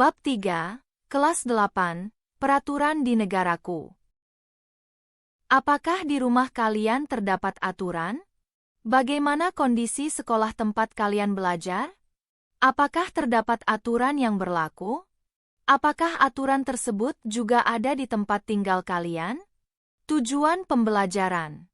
Bab 3, Kelas 8, Peraturan di Negaraku. Apakah di rumah kalian terdapat aturan? Bagaimana kondisi sekolah tempat kalian belajar? Apakah terdapat aturan yang berlaku? Apakah aturan tersebut juga ada di tempat tinggal kalian? Tujuan pembelajaran.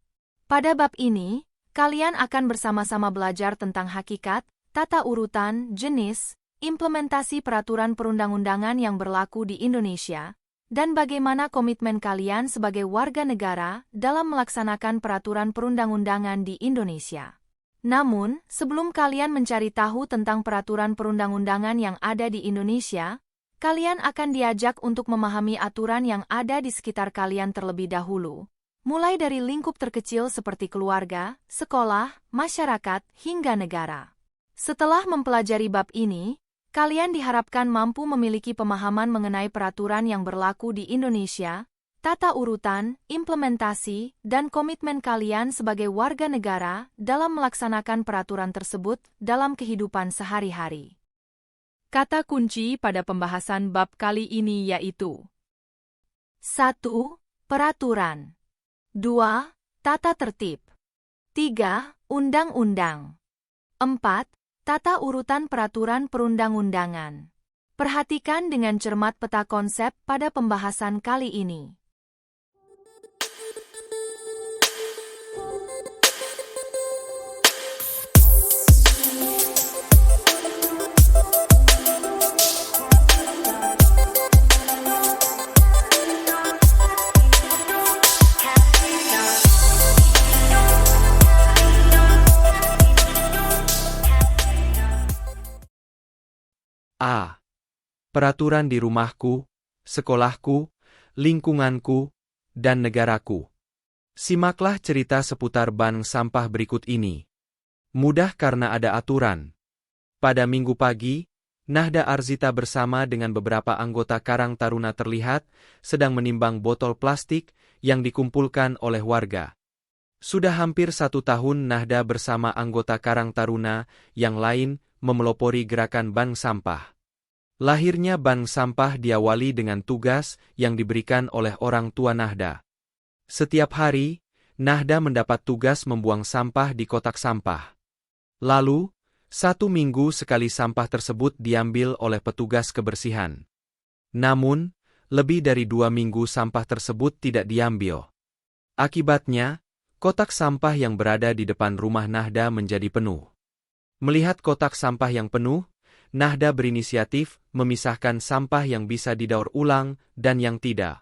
Pada bab ini, kalian akan bersama-sama belajar tentang hakikat, tata urutan, jenis, implementasi peraturan perundang-undangan yang berlaku di Indonesia, dan bagaimana komitmen kalian sebagai warga negara dalam melaksanakan peraturan perundang-undangan di Indonesia. Namun, sebelum kalian mencari tahu tentang peraturan perundang-undangan yang ada di Indonesia, kalian akan diajak untuk memahami aturan yang ada di sekitar kalian terlebih dahulu, mulai dari lingkup terkecil seperti keluarga, sekolah, masyarakat, hingga negara. Setelah mempelajari bab ini, kalian diharapkan mampu memiliki pemahaman mengenai peraturan yang berlaku di Indonesia, tata urutan, implementasi, dan komitmen kalian sebagai warga negara dalam melaksanakan peraturan tersebut dalam kehidupan sehari-hari. Kata kunci pada pembahasan bab kali ini yaitu 1. Peraturan 2. Tata tertib 3. Undang-undang 4. Tata urutan peraturan perundang-undangan. Perhatikan dengan cermat peta konsep pada pembahasan kali ini. A. Peraturan di rumahku, sekolahku, lingkunganku, dan negaraku. Simaklah cerita seputar bank sampah berikut ini. Mudah karena ada aturan. Pada Minggu pagi, Nahda Arzita bersama dengan beberapa anggota Karang Taruna terlihat sedang menimbang botol plastik yang dikumpulkan oleh warga. Sudah hampir 1 tahun Nahda bersama anggota Karang Taruna yang lain memelopori gerakan bank sampah. Lahirnya bank sampah diawali dengan tugas yang diberikan oleh orang tua Nahda. Setiap hari, Nahda mendapat tugas membuang sampah di kotak sampah. Lalu, 1 minggu sekali sampah tersebut diambil oleh petugas kebersihan. Namun, lebih dari 2 minggu sampah tersebut tidak diambil. Akibatnya, kotak sampah yang berada di depan rumah Nahda menjadi penuh. Melihat kotak sampah yang penuh, Nahda berinisiatif memisahkan sampah yang bisa didaur ulang dan yang tidak.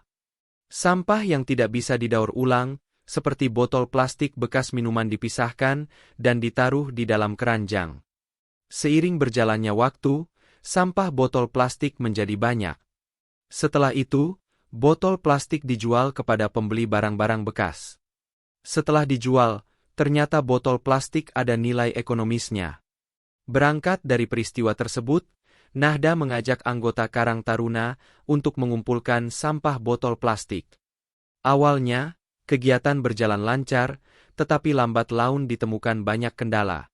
Sampah yang tidak bisa didaur ulang, seperti botol plastik bekas minuman dipisahkan dan ditaruh di dalam keranjang. Seiring berjalannya waktu, sampah botol plastik menjadi banyak. Setelah itu, botol plastik dijual kepada pembeli barang-barang bekas. Setelah dijual, ternyata botol plastik ada nilai ekonomisnya. Berangkat dari peristiwa tersebut, Nahda mengajak anggota Karang Taruna untuk mengumpulkan sampah botol plastik. Awalnya, kegiatan berjalan lancar, tetapi lambat laun ditemukan banyak kendala.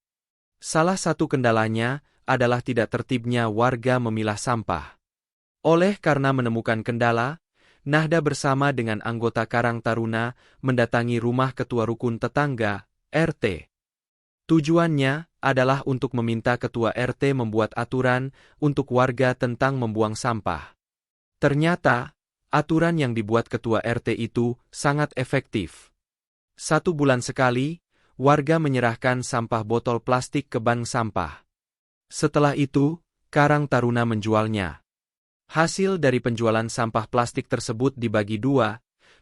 Salah satu kendalanya adalah tidak tertibnya warga memilah sampah. Oleh karena menemukan kendala, Nahda bersama dengan anggota Karang Taruna mendatangi rumah ketua rukun tetangga, RT. Tujuannya adalah untuk meminta ketua RT membuat aturan untuk warga tentang membuang sampah. Ternyata, aturan yang dibuat ketua RT itu sangat efektif. 1 bulan sekali, warga menyerahkan sampah botol plastik ke bank sampah. Setelah itu, Karang Taruna menjualnya. Hasil dari penjualan sampah plastik tersebut dibagi 2,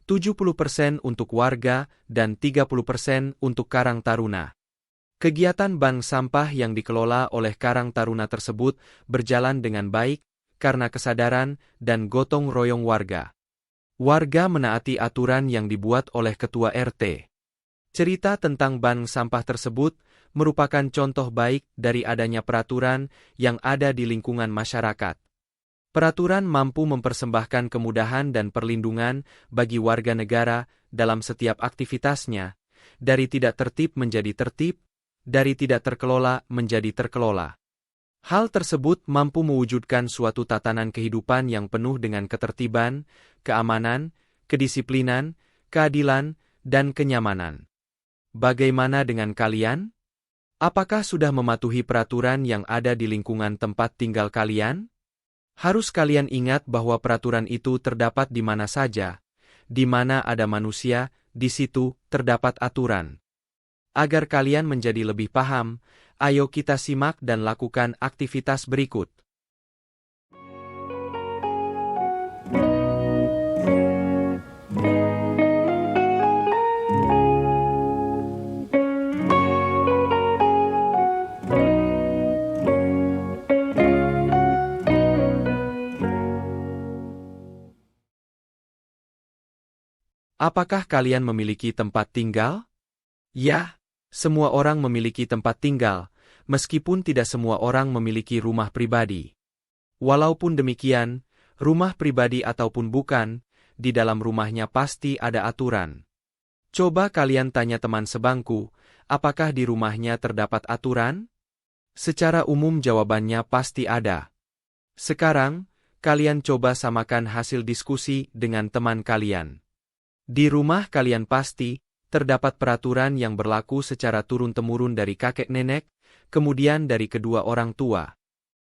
70% untuk warga dan 30% untuk Karang Taruna. Kegiatan bank sampah yang dikelola oleh Karang Taruna tersebut berjalan dengan baik karena kesadaran dan gotong royong warga. Warga menaati aturan yang dibuat oleh ketua RT. Cerita tentang bank sampah tersebut merupakan contoh baik dari adanya peraturan yang ada di lingkungan masyarakat. Peraturan mampu mempersembahkan kemudahan dan perlindungan bagi warga negara dalam setiap aktivitasnya, dari tidak tertib menjadi tertib, dari tidak terkelola menjadi terkelola. Hal tersebut mampu mewujudkan suatu tatanan kehidupan yang penuh dengan ketertiban, keamanan, kedisiplinan, keadilan, dan kenyamanan. Bagaimana dengan kalian? Apakah sudah mematuhi peraturan yang ada di lingkungan tempat tinggal kalian? Harus kalian ingat bahwa peraturan itu terdapat di mana saja. Di mana ada manusia, di situ terdapat aturan. Agar kalian menjadi lebih paham, ayo kita simak dan lakukan aktivitas berikut. Apakah kalian memiliki tempat tinggal? Ya, semua orang memiliki tempat tinggal, meskipun tidak semua orang memiliki rumah pribadi. Walaupun demikian, rumah pribadi ataupun bukan, di dalam rumahnya pasti ada aturan. Coba kalian tanya teman sebangku, apakah di rumahnya terdapat aturan? Secara umum jawabannya pasti ada. Sekarang, kalian coba samakan hasil diskusi dengan teman kalian. Di rumah kalian pasti terdapat peraturan yang berlaku secara turun-temurun dari kakek nenek, kemudian dari kedua orang tua.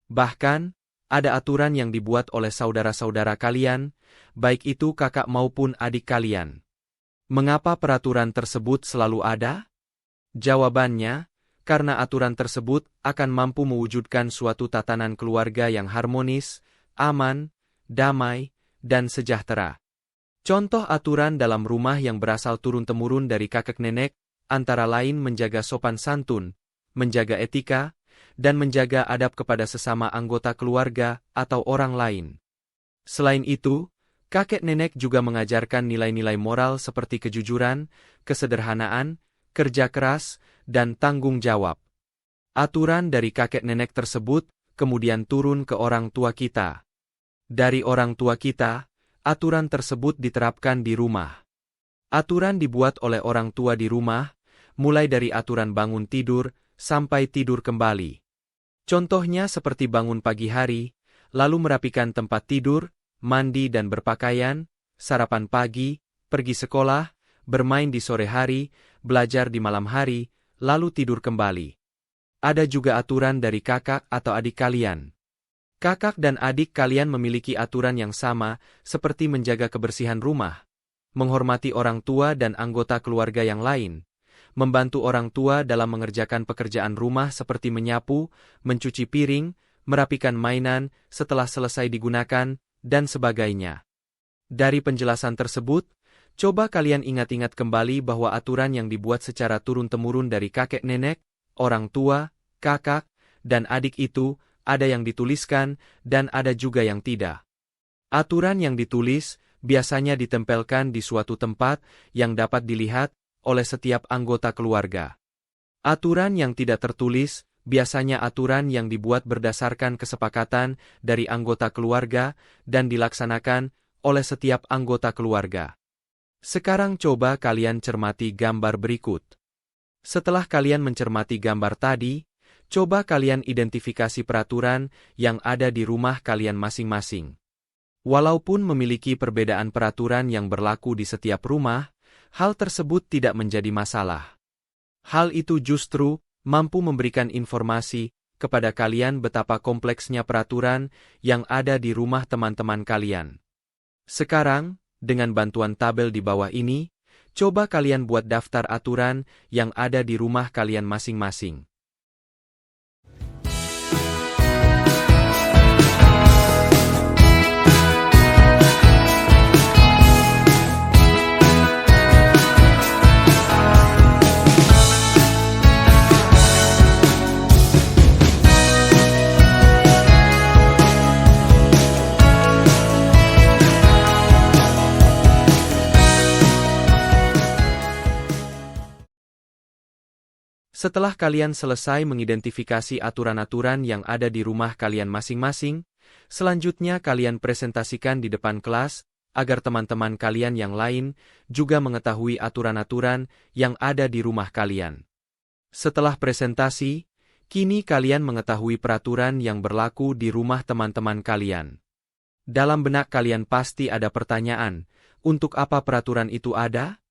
Bahkan, ada aturan yang dibuat oleh saudara-saudara kalian, baik itu kakak maupun adik kalian. Mengapa peraturan tersebut selalu ada? Jawabannya, karena aturan tersebut akan mampu mewujudkan suatu tatanan keluarga yang harmonis, aman, damai, dan sejahtera. Contoh aturan dalam rumah yang berasal turun-temurun dari kakek nenek, antara lain menjaga sopan santun, menjaga etika, dan menjaga adab kepada sesama anggota keluarga atau orang lain. Selain itu, kakek nenek juga mengajarkan nilai-nilai moral seperti kejujuran, kesederhanaan, kerja keras, dan tanggung jawab. Aturan dari kakek nenek tersebut kemudian turun ke orang tua kita. Dari orang tua kita, aturan tersebut diterapkan di rumah. Aturan dibuat oleh orang tua di rumah, mulai dari aturan bangun tidur sampai tidur kembali. Contohnya seperti bangun pagi hari, lalu merapikan tempat tidur, mandi dan berpakaian, sarapan pagi, pergi sekolah, bermain di sore hari, belajar di malam hari, lalu tidur kembali. Ada juga aturan dari kakak atau adik kalian. Kakak dan adik kalian memiliki aturan yang sama, seperti menjaga kebersihan rumah, menghormati orang tua dan anggota keluarga yang lain, membantu orang tua dalam mengerjakan pekerjaan rumah seperti menyapu, mencuci piring, merapikan mainan setelah selesai digunakan, dan sebagainya. Dari penjelasan tersebut, coba kalian ingat-ingat kembali bahwa aturan yang dibuat secara turun-temurun dari kakek nenek, orang tua, kakak, dan adik itu, ada yang dituliskan, dan ada juga yang tidak. Aturan yang ditulis biasanya ditempelkan di suatu tempat yang dapat dilihat oleh setiap anggota keluarga. Aturan yang tidak tertulis biasanya aturan yang dibuat berdasarkan kesepakatan dari anggota keluarga dan dilaksanakan oleh setiap anggota keluarga. Sekarang coba kalian cermati gambar berikut. Setelah kalian mencermati gambar tadi, coba kalian identifikasi peraturan yang ada di rumah kalian masing-masing. Walaupun memiliki perbedaan peraturan yang berlaku di setiap rumah, hal tersebut tidak menjadi masalah. Hal itu justru mampu memberikan informasi kepada kalian betapa kompleksnya peraturan yang ada di rumah teman-teman kalian. Sekarang, dengan bantuan tabel di bawah ini, coba kalian buat daftar aturan yang ada di rumah kalian masing-masing. Setelah kalian selesai mengidentifikasi aturan-aturan yang ada di rumah kalian masing-masing, selanjutnya kalian presentasikan di depan kelas, agar teman-teman kalian yang lain juga mengetahui aturan-aturan yang ada di rumah kalian. Setelah presentasi, kini kalian mengetahui peraturan yang berlaku di rumah teman-teman kalian. Dalam benak kalian pasti ada pertanyaan, untuk apa peraturan itu ada?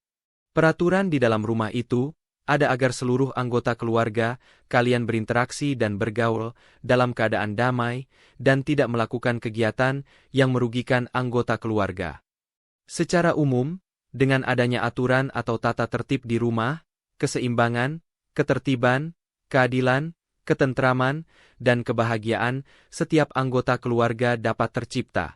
Peraturan di dalam rumah itu ada agar seluruh anggota keluarga kalian berinteraksi dan bergaul dalam keadaan damai dan tidak melakukan kegiatan yang merugikan anggota keluarga. Secara umum, dengan adanya aturan atau tata tertib di rumah, keseimbangan, ketertiban, keadilan, ketentraman, dan kebahagiaan setiap anggota keluarga dapat tercipta.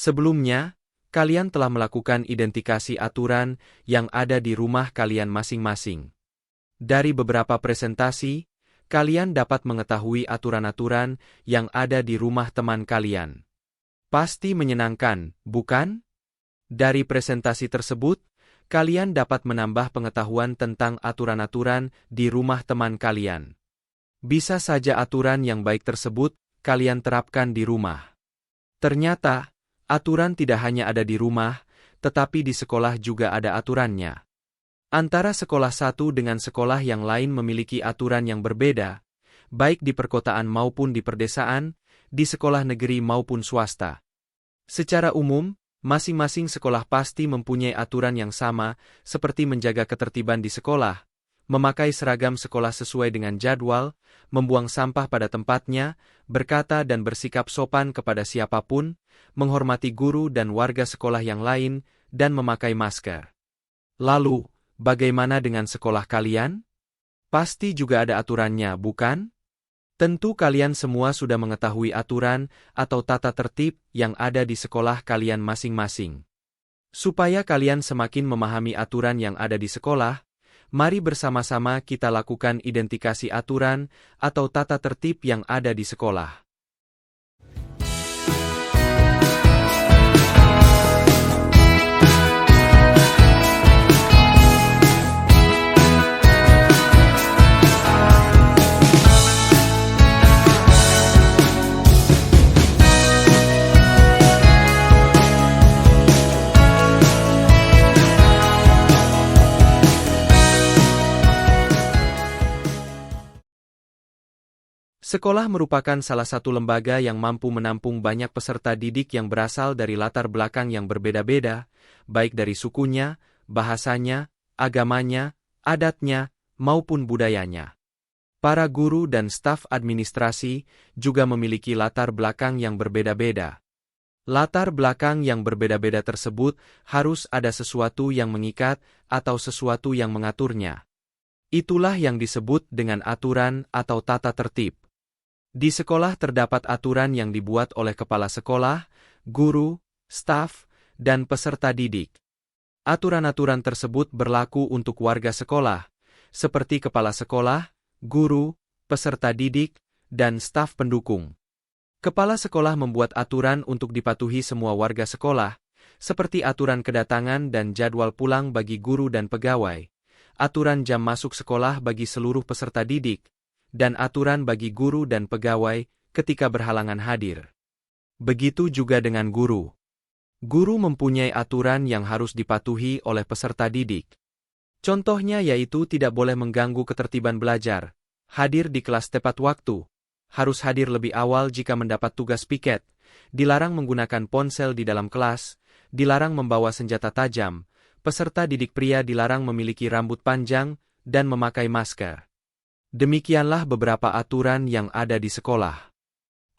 Sebelumnya, kalian telah melakukan identifikasi aturan yang ada di rumah kalian masing-masing. Dari beberapa presentasi, kalian dapat mengetahui aturan-aturan yang ada di rumah teman kalian. Pasti menyenangkan, bukan? Dari presentasi tersebut, kalian dapat menambah pengetahuan tentang aturan-aturan di rumah teman kalian. Bisa saja aturan yang baik tersebut kalian terapkan di rumah. Ternyata, aturan tidak hanya ada di rumah, tetapi di sekolah juga ada aturannya. Antara sekolah satu dengan sekolah yang lain memiliki aturan yang berbeda, baik di perkotaan maupun di perdesaan, di sekolah negeri maupun swasta. Secara umum, masing-masing sekolah pasti mempunyai aturan yang sama, seperti menjaga ketertiban di sekolah, memakai seragam sekolah sesuai dengan jadwal, membuang sampah pada tempatnya, berkata dan bersikap sopan kepada siapapun, menghormati guru dan warga sekolah yang lain, dan memakai masker. Lalu, bagaimana dengan sekolah kalian? Pasti juga ada aturannya, bukan? Tentu kalian semua sudah mengetahui aturan atau tata tertib yang ada di sekolah kalian masing-masing. Supaya kalian semakin memahami aturan yang ada di sekolah, mari bersama-sama kita lakukan identifikasi aturan atau tata tertib yang ada di sekolah. Sekolah merupakan salah satu lembaga yang mampu menampung banyak peserta didik yang berasal dari latar belakang yang berbeda-beda, baik dari sukunya, bahasanya, agamanya, adatnya, maupun budayanya. Para guru dan staf administrasi juga memiliki latar belakang yang berbeda-beda. Latar belakang yang berbeda-beda tersebut harus ada sesuatu yang mengikat atau sesuatu yang mengaturnya. Itulah yang disebut dengan aturan atau tata tertib. Di sekolah terdapat aturan yang dibuat oleh kepala sekolah, guru, staf, dan peserta didik. Aturan-aturan tersebut berlaku untuk warga sekolah, seperti kepala sekolah, guru, peserta didik, dan staf pendukung. Kepala sekolah membuat aturan untuk dipatuhi semua warga sekolah, seperti aturan kedatangan dan jadwal pulang bagi guru dan pegawai, aturan jam masuk sekolah bagi seluruh peserta didik, dan aturan bagi guru dan pegawai ketika berhalangan hadir. Begitu juga dengan guru. Guru mempunyai aturan yang harus dipatuhi oleh peserta didik. Contohnya yaitu tidak boleh mengganggu ketertiban belajar, hadir di kelas tepat waktu, harus hadir lebih awal jika mendapat tugas piket, dilarang menggunakan ponsel di dalam kelas, dilarang membawa senjata tajam, peserta didik pria dilarang memiliki rambut panjang, dan memakai masker. Demikianlah beberapa aturan yang ada di sekolah.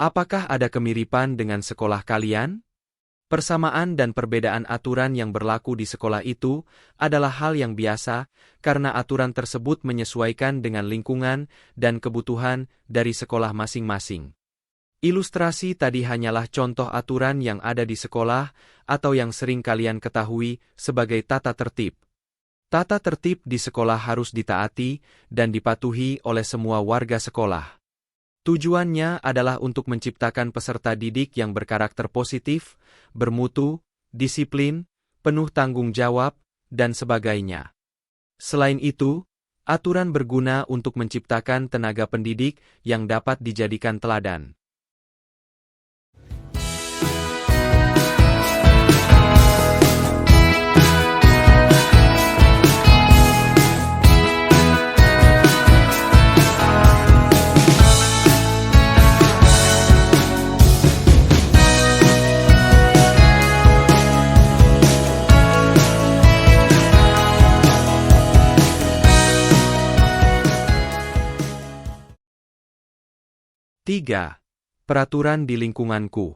Apakah ada kemiripan dengan sekolah kalian? Persamaan dan perbedaan aturan yang berlaku di sekolah itu adalah hal yang biasa, karena aturan tersebut menyesuaikan dengan lingkungan dan kebutuhan dari sekolah masing-masing. Ilustrasi tadi hanyalah contoh aturan yang ada di sekolah atau yang sering kalian ketahui sebagai tata tertib. Tata tertib di sekolah harus ditaati dan dipatuhi oleh semua warga sekolah. Tujuannya adalah untuk menciptakan peserta didik yang berkarakter positif, bermutu, disiplin, penuh tanggung jawab, dan sebagainya. Selain itu, aturan berguna untuk menciptakan tenaga pendidik yang dapat dijadikan teladan. Tiga. Peraturan di lingkunganku.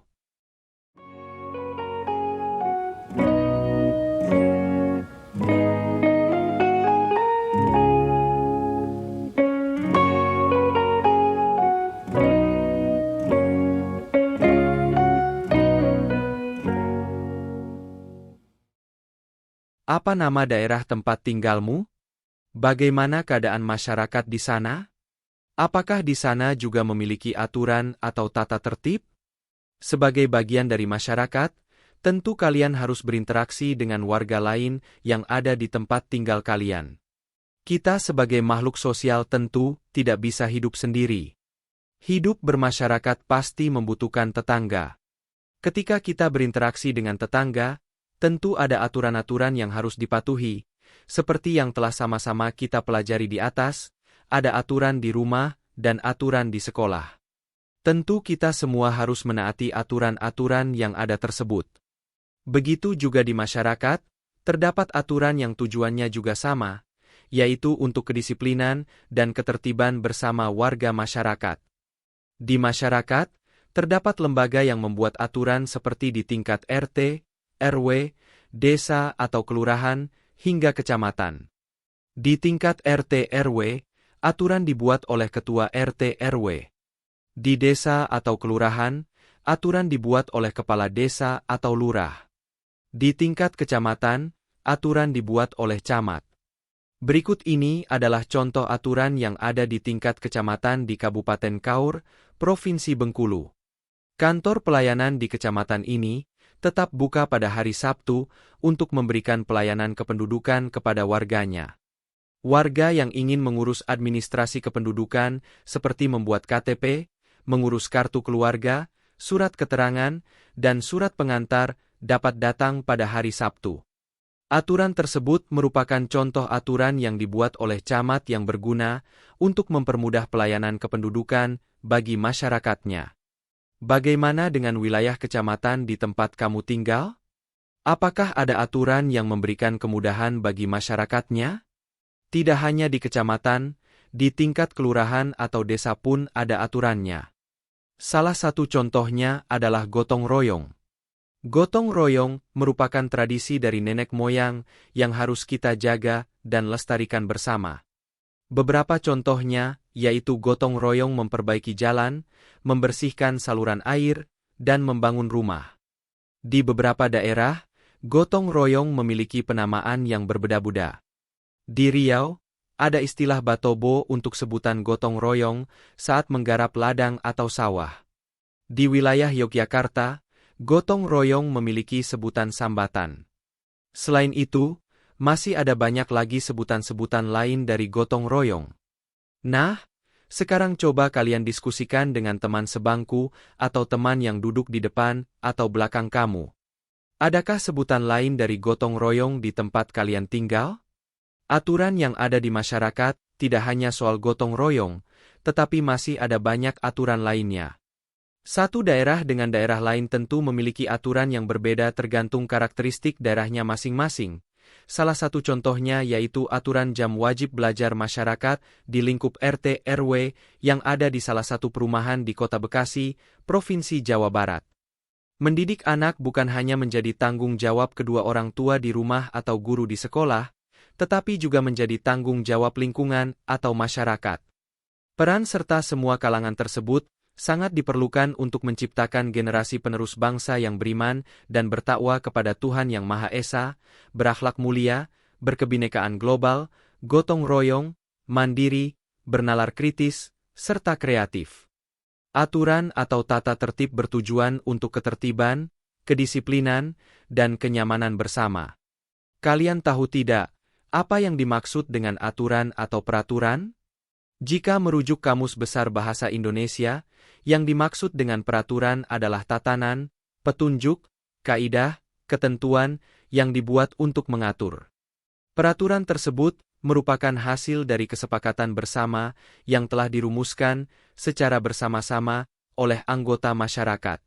Apa nama daerah tempat tinggalmu? Bagaimana keadaan masyarakat di sana? Apakah di sana juga memiliki aturan atau tata tertib? Sebagai bagian dari masyarakat, tentu kalian harus berinteraksi dengan warga lain yang ada di tempat tinggal kalian. Kita sebagai makhluk sosial tentu tidak bisa hidup sendiri. Hidup bermasyarakat pasti membutuhkan tetangga. Ketika kita berinteraksi dengan tetangga, tentu ada aturan-aturan yang harus dipatuhi, seperti yang telah sama-sama kita pelajari di atas. Ada aturan di rumah, dan aturan di sekolah. Tentu kita semua harus menaati aturan-aturan yang ada tersebut. Begitu juga di masyarakat, terdapat aturan yang tujuannya juga sama, yaitu untuk kedisiplinan dan ketertiban bersama warga masyarakat. Di masyarakat, terdapat lembaga yang membuat aturan seperti di tingkat RT, RW, desa atau kelurahan, hingga kecamatan. Di tingkat RT RW, aturan dibuat oleh ketua RT RW. Di desa atau kelurahan, aturan dibuat oleh kepala desa atau lurah. Di tingkat kecamatan, aturan dibuat oleh camat. Berikut ini adalah contoh aturan yang ada di tingkat kecamatan di Kabupaten Kaur, Provinsi Bengkulu. Kantor pelayanan di kecamatan ini tetap buka pada hari Sabtu untuk memberikan pelayanan kependudukan kepada warganya. Warga yang ingin mengurus administrasi kependudukan seperti membuat KTP, mengurus kartu keluarga, surat keterangan, dan surat pengantar dapat datang pada hari Sabtu. Aturan tersebut merupakan contoh aturan yang dibuat oleh camat yang berguna untuk mempermudah pelayanan kependudukan bagi masyarakatnya. Bagaimana dengan wilayah kecamatan di tempat kamu tinggal? Apakah ada aturan yang memberikan kemudahan bagi masyarakatnya? Tidak hanya di kecamatan, di tingkat kelurahan atau desa pun ada aturannya. Salah satu contohnya adalah gotong royong. Gotong royong merupakan tradisi dari nenek moyang yang harus kita jaga dan lestarikan bersama. Beberapa contohnya yaitu gotong royong memperbaiki jalan, membersihkan saluran air, dan membangun rumah. Di beberapa daerah, gotong royong memiliki penamaan yang berbeda-beda. Di Riau, ada istilah batobo untuk sebutan gotong royong saat menggarap ladang atau sawah. Di wilayah Yogyakarta, gotong royong memiliki sebutan sambatan. Selain itu, masih ada banyak lagi sebutan-sebutan lain dari gotong royong. Nah, sekarang coba kalian diskusikan dengan teman sebangku atau teman yang duduk di depan atau belakang kamu. Adakah sebutan lain dari gotong royong di tempat kalian tinggal? Aturan yang ada di masyarakat tidak hanya soal gotong royong, tetapi masih ada banyak aturan lainnya. Satu daerah dengan daerah lain tentu memiliki aturan yang berbeda tergantung karakteristik daerahnya masing-masing. Salah satu contohnya yaitu aturan jam wajib belajar masyarakat di lingkup RT RW yang ada di salah satu perumahan di Kota Bekasi, Provinsi Jawa Barat. Mendidik anak bukan hanya menjadi tanggung jawab kedua orang tua di rumah atau guru di sekolah, tetapi juga menjadi tanggung jawab lingkungan atau masyarakat. Peran serta semua kalangan tersebut sangat diperlukan untuk menciptakan generasi penerus bangsa yang beriman dan bertakwa kepada Tuhan Yang Maha Esa, berakhlak mulia, berkebinekaan global, gotong royong, mandiri, bernalar kritis, serta kreatif. Aturan atau tata tertib bertujuan untuk ketertiban, kedisiplinan, dan kenyamanan bersama. Kalian tahu tidak, apa yang dimaksud dengan aturan atau peraturan? Jika merujuk Kamus Besar Bahasa Indonesia, yang dimaksud dengan peraturan adalah tatanan, petunjuk, kaidah, ketentuan yang dibuat untuk mengatur. Peraturan tersebut merupakan hasil dari kesepakatan bersama yang telah dirumuskan secara bersama-sama oleh anggota masyarakat.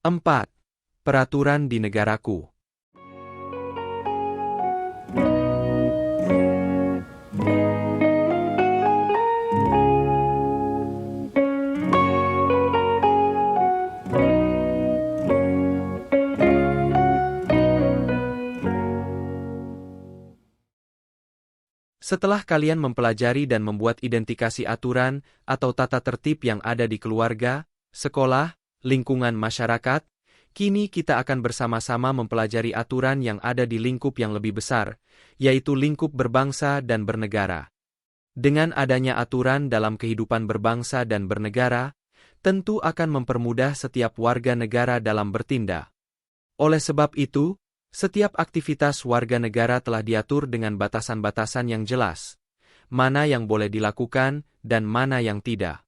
Empat. Peraturan di negaraku. Setelah kalian mempelajari dan membuat identifikasi aturan atau tata tertib yang ada di keluarga, sekolah, lingkungan masyarakat, kini kita akan bersama-sama mempelajari aturan yang ada di lingkup yang lebih besar, yaitu lingkup berbangsa dan bernegara. Dengan adanya aturan dalam kehidupan berbangsa dan bernegara, tentu akan mempermudah setiap warga negara dalam bertindak. Oleh sebab itu, setiap aktivitas warga negara telah diatur dengan batasan-batasan yang jelas, mana yang boleh dilakukan dan mana yang tidak.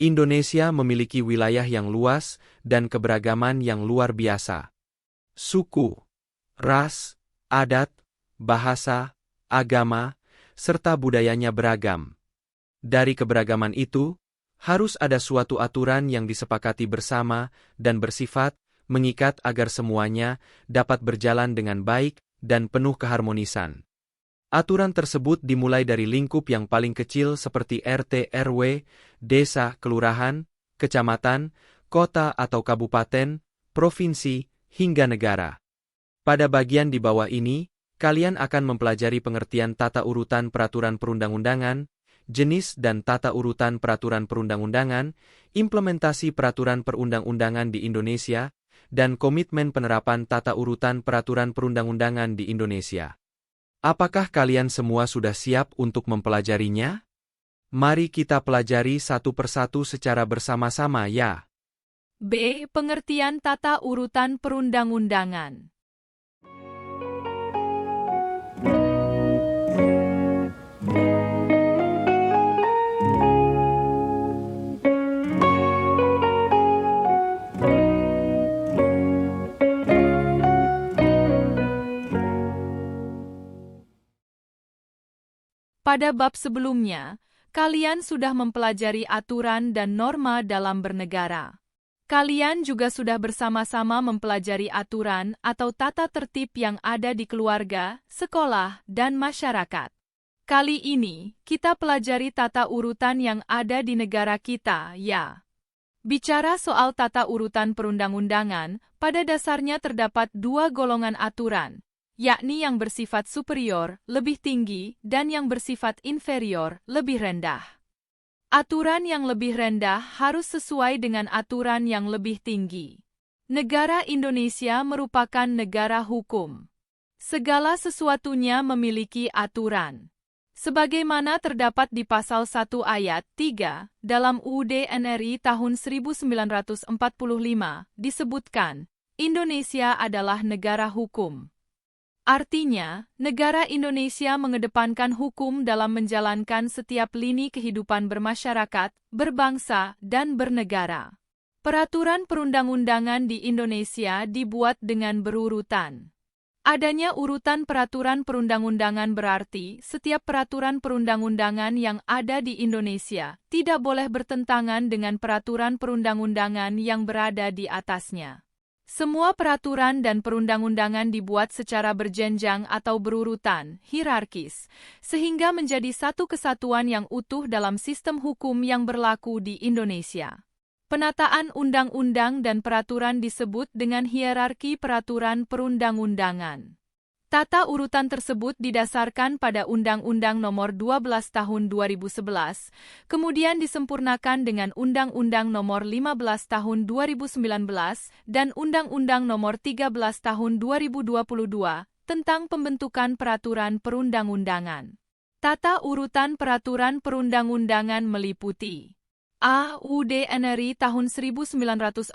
Indonesia memiliki wilayah yang luas dan keberagaman yang luar biasa. Suku, ras, adat, bahasa, agama, serta budayanya beragam. Dari keberagaman itu, harus ada suatu aturan yang disepakati bersama dan bersifat mengikat agar semuanya dapat berjalan dengan baik dan penuh keharmonisan. Aturan tersebut dimulai dari lingkup yang paling kecil seperti RT, RW, desa, kelurahan, kecamatan, kota atau kabupaten, provinsi, hingga negara. Pada bagian di bawah ini, kalian akan mempelajari pengertian tata urutan peraturan perundang-undangan, jenis dan tata urutan peraturan perundang-undangan, implementasi peraturan perundang-undangan di Indonesia, dan komitmen penerapan tata urutan peraturan perundang-undangan di Indonesia. Apakah kalian semua sudah siap untuk mempelajarinya? Mari kita pelajari satu persatu secara bersama-sama ya. B. Pengertian tata urutan perundang-undangan. Pada bab sebelumnya, kalian sudah mempelajari aturan dan norma dalam bernegara. Kalian juga sudah bersama-sama mempelajari aturan atau tata tertib yang ada di keluarga, sekolah, dan masyarakat. Kali ini, kita pelajari tata urutan yang ada di negara kita, ya. Bicara soal tata urutan perundang-undangan, pada dasarnya terdapat dua golongan aturan, yakni yang bersifat superior, lebih tinggi, dan yang bersifat inferior, lebih rendah. Aturan yang lebih rendah harus sesuai dengan aturan yang lebih tinggi. Negara Indonesia merupakan negara hukum. Segala sesuatunya memiliki aturan. Sebagaimana terdapat di pasal 1 ayat 3 dalam UUD NRI tahun 1945, disebutkan, Indonesia adalah negara hukum. Artinya, negara Indonesia mengedepankan hukum dalam menjalankan setiap lini kehidupan bermasyarakat, berbangsa, dan bernegara. Peraturan perundang-undangan di Indonesia dibuat dengan berurutan. Adanya urutan peraturan perundang-undangan berarti setiap peraturan perundang-undangan yang ada di Indonesia tidak boleh bertentangan dengan peraturan perundang-undangan yang berada di atasnya. Semua peraturan dan perundang-undangan dibuat secara berjenjang atau berurutan, hierarkis, sehingga menjadi satu kesatuan yang utuh dalam sistem hukum yang berlaku di Indonesia. Penataan undang-undang dan peraturan disebut dengan hierarki peraturan perundang-undangan. Tata urutan tersebut didasarkan pada Undang-Undang Nomor 12 Tahun 2011, kemudian disempurnakan dengan Undang-Undang Nomor 15 Tahun 2019 dan Undang-Undang Nomor 13 Tahun 2022 tentang pembentukan peraturan perundang-undangan. Tata urutan peraturan perundang-undangan meliputi A. UDNRI tahun 1945,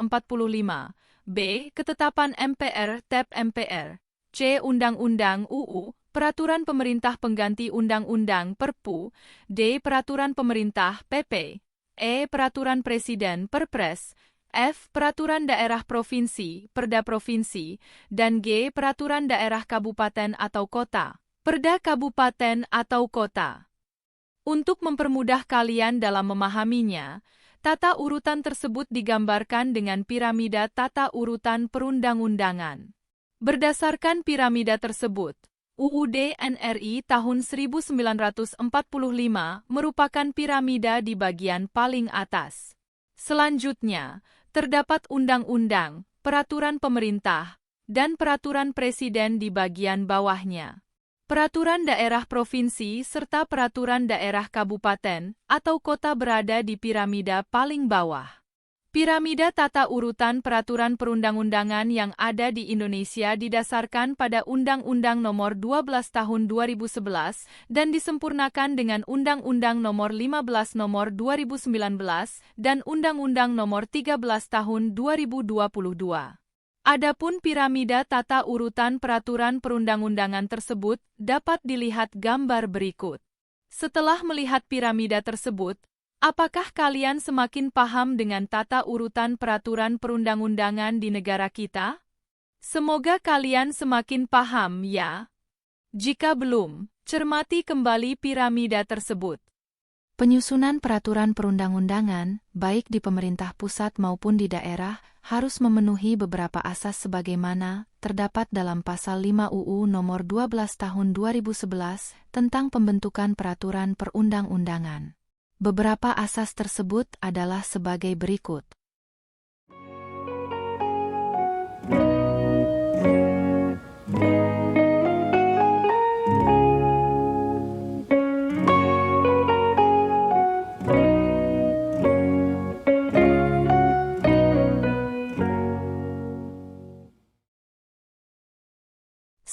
B. Ketetapan MPR TEP MPR, C. Undang-Undang UU, Peraturan Pemerintah Pengganti Undang-Undang Perpu, D. Peraturan Pemerintah PP, E. Peraturan Presiden Perpres, F. Peraturan Daerah Provinsi Perda Provinsi, dan G. Peraturan Daerah Kabupaten atau Kota Perda Kabupaten atau Kota. Untuk mempermudah kalian dalam memahaminya, tata urutan tersebut digambarkan dengan piramida tata urutan perundang-undangan. Berdasarkan piramida tersebut, UUD NRI tahun 1945 merupakan piramida di bagian paling atas. Selanjutnya, terdapat undang-undang, peraturan pemerintah, dan peraturan presiden di bagian bawahnya. Peraturan daerah provinsi serta peraturan daerah kabupaten atau kota berada di piramida paling bawah. Piramida tata urutan peraturan perundang-undangan yang ada di Indonesia didasarkan pada Undang-Undang Nomor 12 Tahun 2011 dan disempurnakan dengan Undang-Undang Nomor 15 Nomor 2019 dan Undang-Undang Nomor 13 Tahun 2022. Adapun piramida tata urutan peraturan perundang-undangan tersebut dapat dilihat gambar berikut. Setelah melihat piramida tersebut, apakah kalian semakin paham dengan tata urutan peraturan perundang-undangan di negara kita? Semoga kalian semakin paham, ya. Jika belum, cermati kembali piramida tersebut. Penyusunan peraturan perundang-undangan, baik di pemerintah pusat maupun di daerah, harus memenuhi beberapa asas sebagaimana terdapat dalam Pasal 5 UU Nomor 12 Tahun 2011 tentang pembentukan peraturan perundang-undangan. Beberapa asas tersebut adalah sebagai berikut.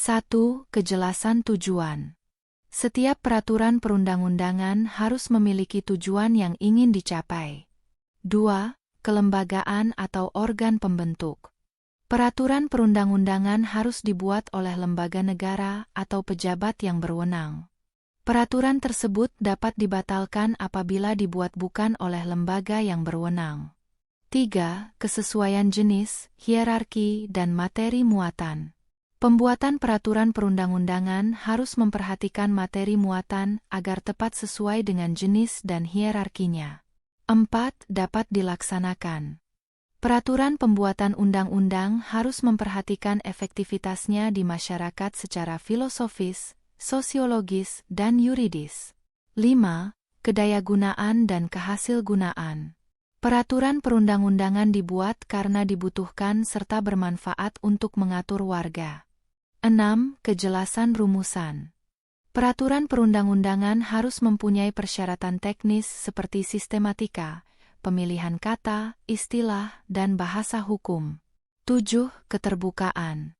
Satu, kejelasan tujuan. Setiap peraturan perundang-undangan harus memiliki tujuan yang ingin dicapai. 2. Kelembagaan atau organ pembentuk. Peraturan perundang-undangan harus dibuat oleh lembaga negara atau pejabat yang berwenang. Peraturan tersebut dapat dibatalkan apabila dibuat bukan oleh lembaga yang berwenang. 3. Kesesuaian jenis, hierarki, dan materi muatan. Pembuatan peraturan perundang-undangan harus memperhatikan materi muatan agar tepat sesuai dengan jenis dan hierarkinya. 4. Dapat dilaksanakan. Peraturan pembuatan undang-undang harus memperhatikan efektivitasnya di masyarakat secara filosofis, sosiologis, dan yuridis. 5. Kedayagunaan dan kehasilgunaan. Peraturan perundang-undangan dibuat karena dibutuhkan serta bermanfaat untuk mengatur warga. 6. Kejelasan rumusan. Peraturan perundang-undangan harus mempunyai persyaratan teknis seperti sistematika, pemilihan kata, istilah, dan bahasa hukum. 7. Keterbukaan.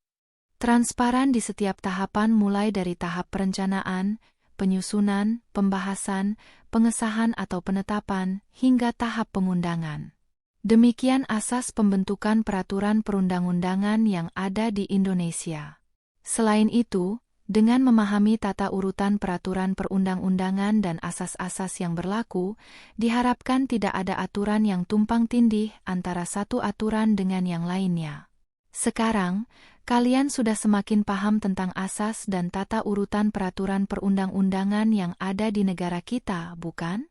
Transparan di setiap tahapan mulai dari tahap perencanaan, penyusunan, pembahasan, pengesahan atau penetapan, hingga tahap pengundangan. Demikian asas pembentukan peraturan perundang-undangan yang ada di Indonesia. Selain itu, dengan memahami tata urutan peraturan perundang-undangan dan asas-asas yang berlaku, diharapkan tidak ada aturan yang tumpang tindih antara satu aturan dengan yang lainnya. Sekarang, kalian sudah semakin paham tentang asas dan tata urutan peraturan perundang-undangan yang ada di negara kita, bukan?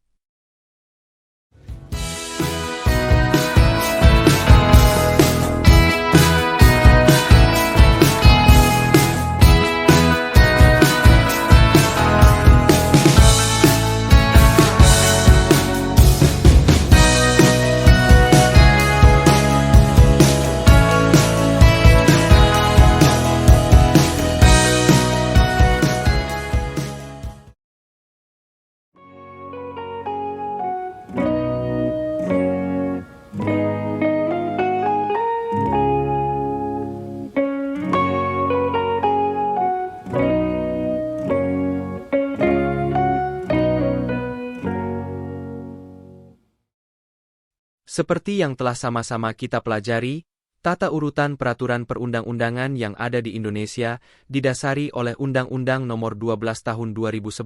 Seperti yang telah sama-sama kita pelajari, tata urutan peraturan perundang-undangan yang ada di Indonesia didasari oleh Undang-Undang Nomor 12 Tahun 2011,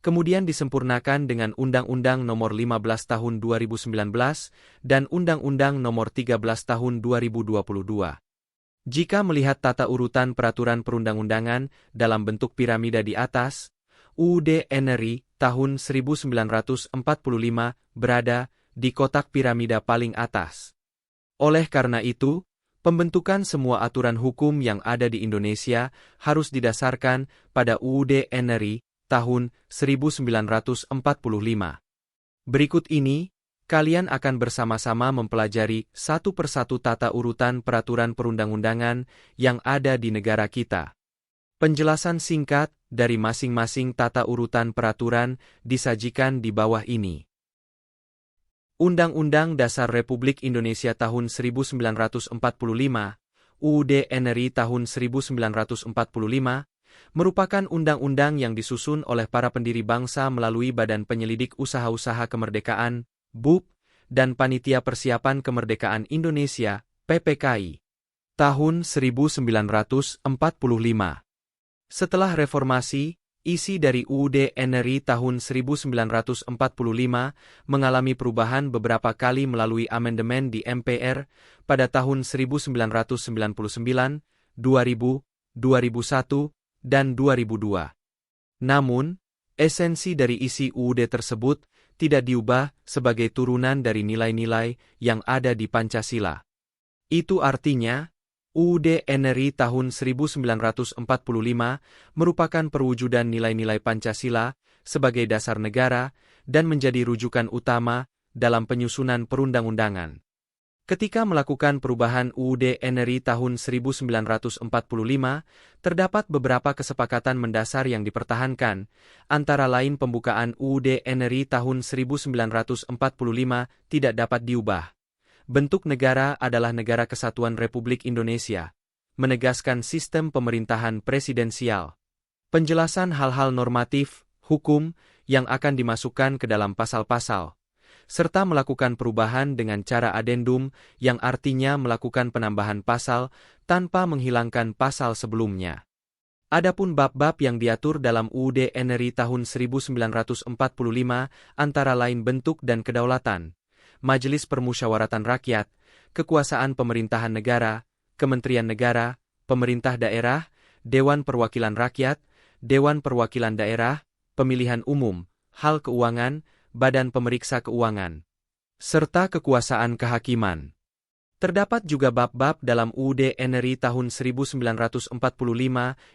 kemudian disempurnakan dengan Undang-Undang Nomor 15 Tahun 2019, dan Undang-Undang Nomor 13 Tahun 2022. Jika melihat tata urutan peraturan perundang-undangan dalam bentuk piramida di atas, UUD NRI tahun 1945 berada di kotak piramida paling atas. Oleh karena itu, pembentukan semua aturan hukum yang ada di Indonesia harus didasarkan pada UUD NRI tahun 1945. Berikut ini, kalian akan bersama-sama mempelajari satu persatu tata urutan peraturan perundang-undangan yang ada di negara kita. Penjelasan singkat dari masing-masing tata urutan peraturan disajikan di bawah ini. Undang-Undang Dasar Republik Indonesia tahun 1945, UUD NRI tahun 1945, merupakan undang-undang yang disusun oleh para pendiri bangsa melalui Badan Penyelidik Usaha-Usaha Kemerdekaan, BUP, dan Panitia Persiapan Kemerdekaan Indonesia, PPKI, tahun 1945. Setelah reformasi, isi dari UUD NRI tahun 1945 mengalami perubahan beberapa kali melalui amandemen di MPR pada tahun 1999, 2000, 2001, dan 2002. Namun, esensi dari isi UUD tersebut tidak diubah sebagai turunan dari nilai-nilai yang ada di Pancasila. Itu artinya, UUD NRI tahun 1945 merupakan perwujudan nilai-nilai Pancasila sebagai dasar negara dan menjadi rujukan utama dalam penyusunan perundang-undangan. Ketika melakukan perubahan UUD NRI tahun 1945, terdapat beberapa kesepakatan mendasar yang dipertahankan, antara lain pembukaan UUD NRI tahun 1945 tidak dapat diubah. Bentuk negara adalah Negara Kesatuan Republik Indonesia, menegaskan sistem pemerintahan presidensial. Penjelasan hal-hal normatif, hukum, yang akan dimasukkan ke dalam pasal-pasal, serta melakukan perubahan dengan cara adendum yang artinya melakukan penambahan pasal tanpa menghilangkan pasal sebelumnya. Adapun bab-bab yang diatur dalam UUD NRI tahun 1945 antara lain bentuk dan kedaulatan, Majelis Permusyawaratan Rakyat, kekuasaan pemerintahan negara, Kementerian Negara, pemerintah daerah, Dewan Perwakilan Rakyat, Dewan Perwakilan Daerah, pemilihan umum, hal keuangan, Badan Pemeriksa Keuangan, serta kekuasaan kehakiman. Terdapat juga bab-bab dalam UUD NRI tahun 1945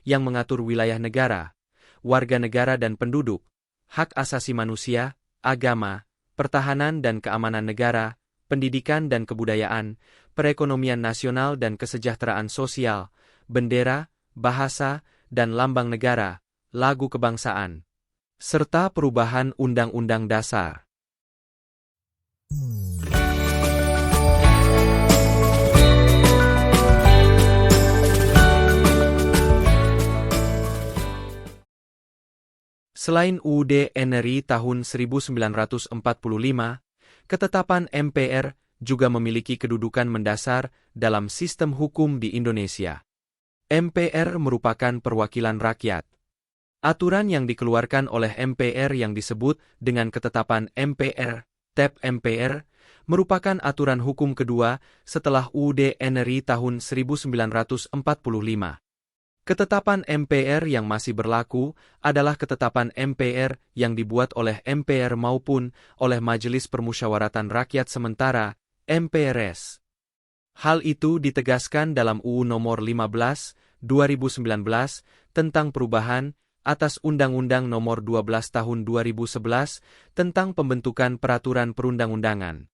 yang mengatur wilayah negara, warga negara dan penduduk, hak asasi manusia, agama, pertahanan dan keamanan negara, pendidikan dan kebudayaan, perekonomian nasional dan kesejahteraan sosial, bendera, bahasa, dan lambang negara, lagu kebangsaan, serta perubahan Undang-Undang Dasar. Selain UUD NRI tahun 1945, ketetapan MPR juga memiliki kedudukan mendasar dalam sistem hukum di Indonesia. MPR merupakan perwakilan rakyat. Aturan yang dikeluarkan oleh MPR yang disebut dengan ketetapan MPR, TEP MPR, merupakan aturan hukum kedua setelah UUD NRI tahun 1945. Ketetapan MPR yang masih berlaku adalah ketetapan MPR yang dibuat oleh MPR maupun oleh Majelis Permusyawaratan Rakyat Sementara, MPRS. Hal itu ditegaskan dalam UU Nomor 15, 2019 tentang perubahan atas Undang-Undang Nomor 12 Tahun 2011 tentang pembentukan peraturan perundang-undangan.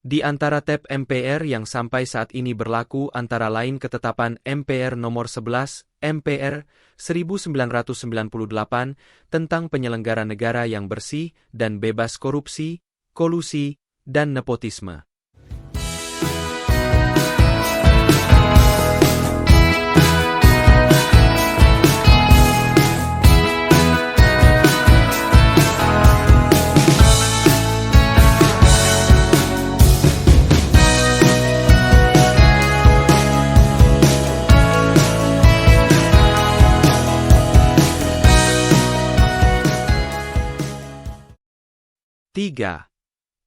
Di antara tab MPR yang sampai saat ini berlaku antara lain ketetapan MPR Nomor 11, MPR 1998 tentang penyelenggara negara yang bersih dan bebas korupsi, kolusi, dan nepotisme. Tiga,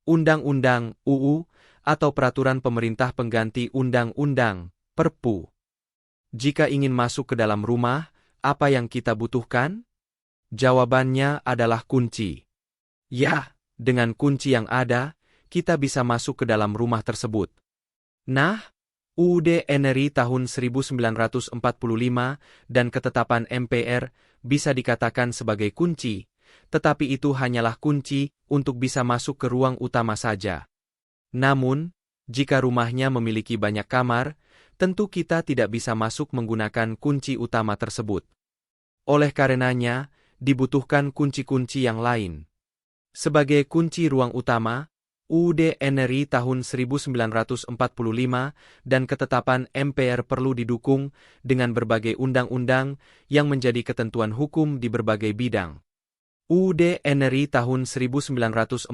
Undang-Undang UU atau Peraturan Pemerintah Pengganti Undang-Undang Perpu. Jika ingin masuk ke dalam rumah, apa yang kita butuhkan? Jawabannya adalah kunci. Ya, dengan kunci yang ada, kita bisa masuk ke dalam rumah tersebut. Nah, UUD NRI tahun 1945 dan ketetapan MPR bisa dikatakan sebagai kunci, tetapi itu hanyalah kunci untuk bisa masuk ke ruang utama saja. Namun, jika rumahnya memiliki banyak kamar, tentu kita tidak bisa masuk menggunakan kunci utama tersebut. Oleh karenanya, dibutuhkan kunci-kunci yang lain. Sebagai kunci ruang utama, UUD NRI tahun 1945 dan ketetapan MPR perlu didukung dengan berbagai undang-undang yang menjadi ketentuan hukum di berbagai bidang. UUD NRI tahun 1945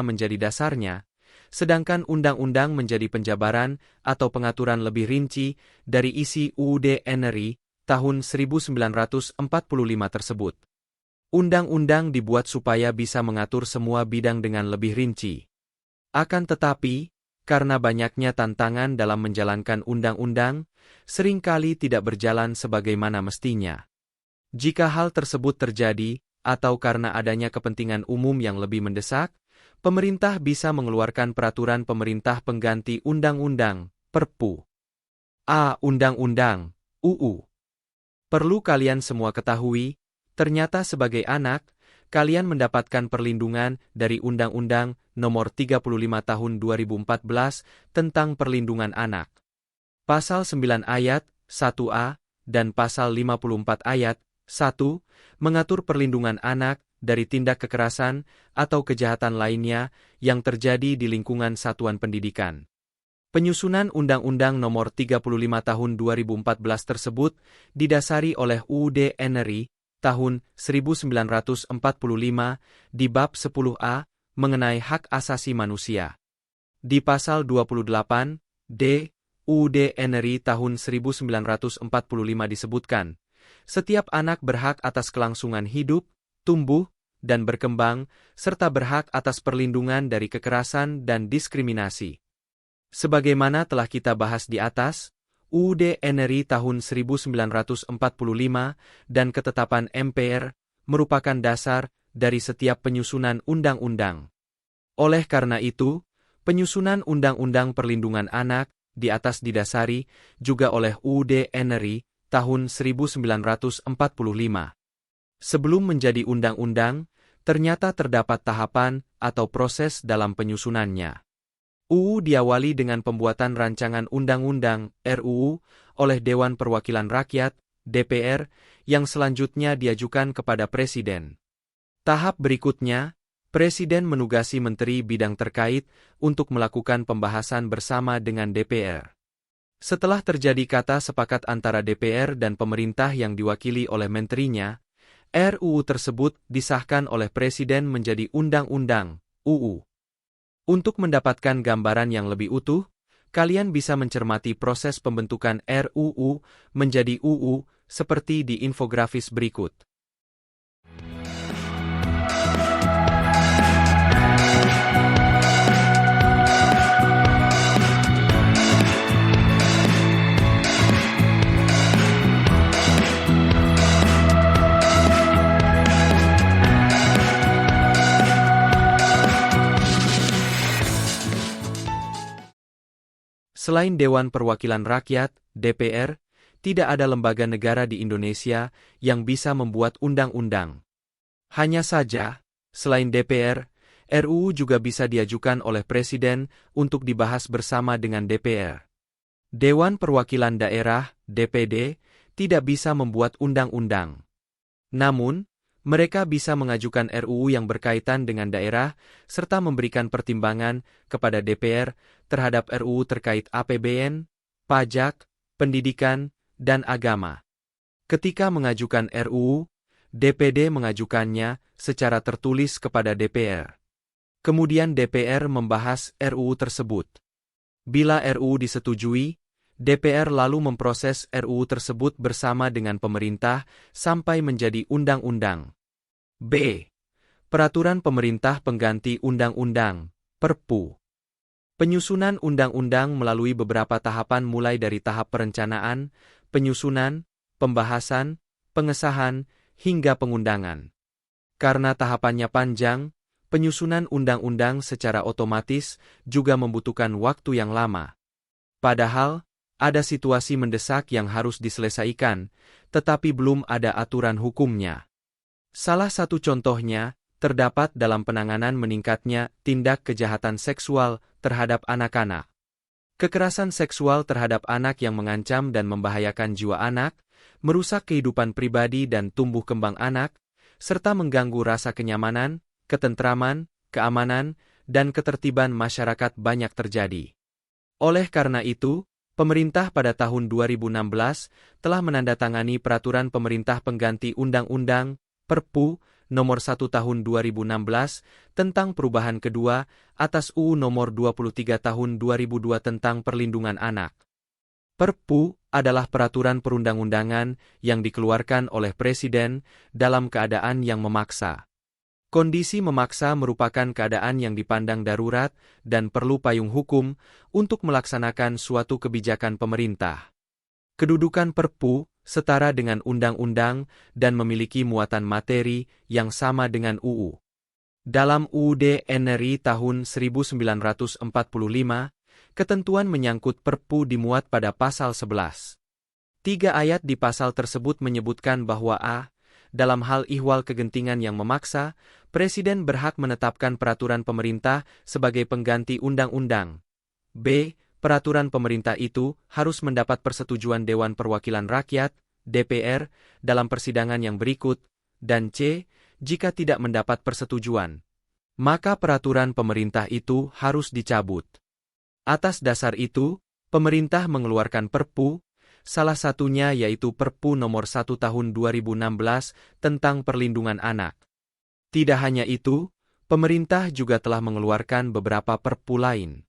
menjadi dasarnya, sedangkan undang-undang menjadi penjabaran atau pengaturan lebih rinci dari isi UUD NRI tahun 1945 tersebut. Undang-undang dibuat supaya bisa mengatur semua bidang dengan lebih rinci. Akan tetapi, karena banyaknya tantangan dalam menjalankan undang-undang, seringkali tidak berjalan sebagaimana mestinya. Jika hal tersebut terjadi, atau karena adanya kepentingan umum yang lebih mendesak, pemerintah bisa mengeluarkan peraturan pemerintah pengganti undang-undang, Perpu. Undang-undang, UU. Perlu kalian semua ketahui, ternyata sebagai anak, kalian mendapatkan perlindungan dari Undang-Undang Nomor 35 Tahun 2014 tentang Perlindungan Anak. Pasal 9 Ayat 1A dan Pasal 54 Ayat 1, mengatur perlindungan anak dari tindak kekerasan atau kejahatan lainnya yang terjadi di lingkungan satuan pendidikan. Penyusunan Undang-Undang Nomor 35 Tahun 2014 tersebut didasari oleh UUD NRI tahun 1945 di bab 10A mengenai hak asasi manusia. Di pasal 28 D UUD NRI tahun 1945 disebutkan, setiap anak berhak atas kelangsungan hidup, tumbuh, dan berkembang, serta berhak atas perlindungan dari kekerasan dan diskriminasi. Sebagaimana telah kita bahas di atas, UUD NRI tahun 1945 dan ketetapan MPR merupakan dasar dari setiap penyusunan undang-undang. Oleh karena itu, penyusunan Undang-Undang Perlindungan Anak di atas didasari juga oleh UUD NRI tahun 1945. Sebelum menjadi undang-undang, ternyata terdapat tahapan atau proses dalam penyusunannya. UU diawali dengan pembuatan rancangan undang-undang (RUU) oleh Dewan Perwakilan Rakyat (DPR) yang selanjutnya diajukan kepada Presiden. Tahap berikutnya, Presiden menugasi menteri bidang terkait untuk melakukan pembahasan bersama dengan DPR. Setelah terjadi kata sepakat antara DPR dan pemerintah yang diwakili oleh menterinya, RUU tersebut disahkan oleh Presiden menjadi Undang-Undang UU. Untuk mendapatkan gambaran yang lebih utuh, kalian bisa mencermati proses pembentukan RUU menjadi UU seperti di infografis berikut. Selain Dewan Perwakilan Rakyat, DPR, tidak ada lembaga negara di Indonesia yang bisa membuat undang-undang. Hanya saja, selain DPR, RUU juga bisa diajukan oleh Presiden untuk dibahas bersama dengan DPR. Dewan Perwakilan Daerah, DPD, tidak bisa membuat undang-undang. Namun, mereka bisa mengajukan RUU yang berkaitan dengan daerah, serta memberikan pertimbangan kepada DPR terhadap RUU terkait APBN, pajak, pendidikan, dan agama. Ketika mengajukan RUU, DPD mengajukannya secara tertulis kepada DPR. Kemudian DPR membahas RUU tersebut. Bila RUU disetujui, DPR lalu memproses RUU tersebut bersama dengan pemerintah sampai menjadi undang-undang. B. Peraturan Pemerintah Pengganti Undang-Undang, Perpu. Penyusunan undang-undang melalui beberapa tahapan mulai dari tahap perencanaan, penyusunan, pembahasan, pengesahan, hingga pengundangan. Karena tahapannya panjang, penyusunan undang-undang secara otomatis juga membutuhkan waktu yang lama. Padahal, ada situasi mendesak yang harus diselesaikan, tetapi belum ada aturan hukumnya. Salah satu contohnya, terdapat dalam penanganan meningkatnya tindak kejahatan seksual terhadap anak-anak. Kekerasan seksual terhadap anak yang mengancam dan membahayakan jiwa anak, merusak kehidupan pribadi dan tumbuh kembang anak, serta mengganggu rasa kenyamanan, ketentraman, keamanan, dan ketertiban masyarakat banyak terjadi. Oleh karena itu, pemerintah pada tahun 2016 telah menandatangani Peraturan Pemerintah Pengganti Undang-Undang, Perpu, Nomor 1 Tahun 2016, tentang perubahan kedua atas UU Nomor 23 Tahun 2002 tentang Perlindungan Anak. Perpu adalah peraturan perundang-undangan yang dikeluarkan oleh Presiden dalam keadaan yang memaksa. Kondisi memaksa merupakan keadaan yang dipandang darurat dan perlu payung hukum untuk melaksanakan suatu kebijakan pemerintah. Kedudukan Perpu setara dengan undang-undang dan memiliki muatan materi yang sama dengan UU. Dalam UUD NRI tahun 1945, ketentuan menyangkut Perpu dimuat pada pasal 11. 3 ayat di pasal tersebut menyebutkan bahwa a. Dalam hal ihwal kegentingan yang memaksa, Presiden berhak menetapkan peraturan pemerintah sebagai pengganti undang-undang. B. Peraturan pemerintah itu harus mendapat persetujuan Dewan Perwakilan Rakyat, DPR, dalam persidangan yang berikut, dan C. Jika tidak mendapat persetujuan, maka peraturan pemerintah itu harus dicabut. Atas dasar itu, pemerintah mengeluarkan Perpu, salah satunya yaitu Perpu Nomor 1 Tahun 2016 tentang Perlindungan Anak. Tidak hanya itu, pemerintah juga telah mengeluarkan beberapa Perpu lain.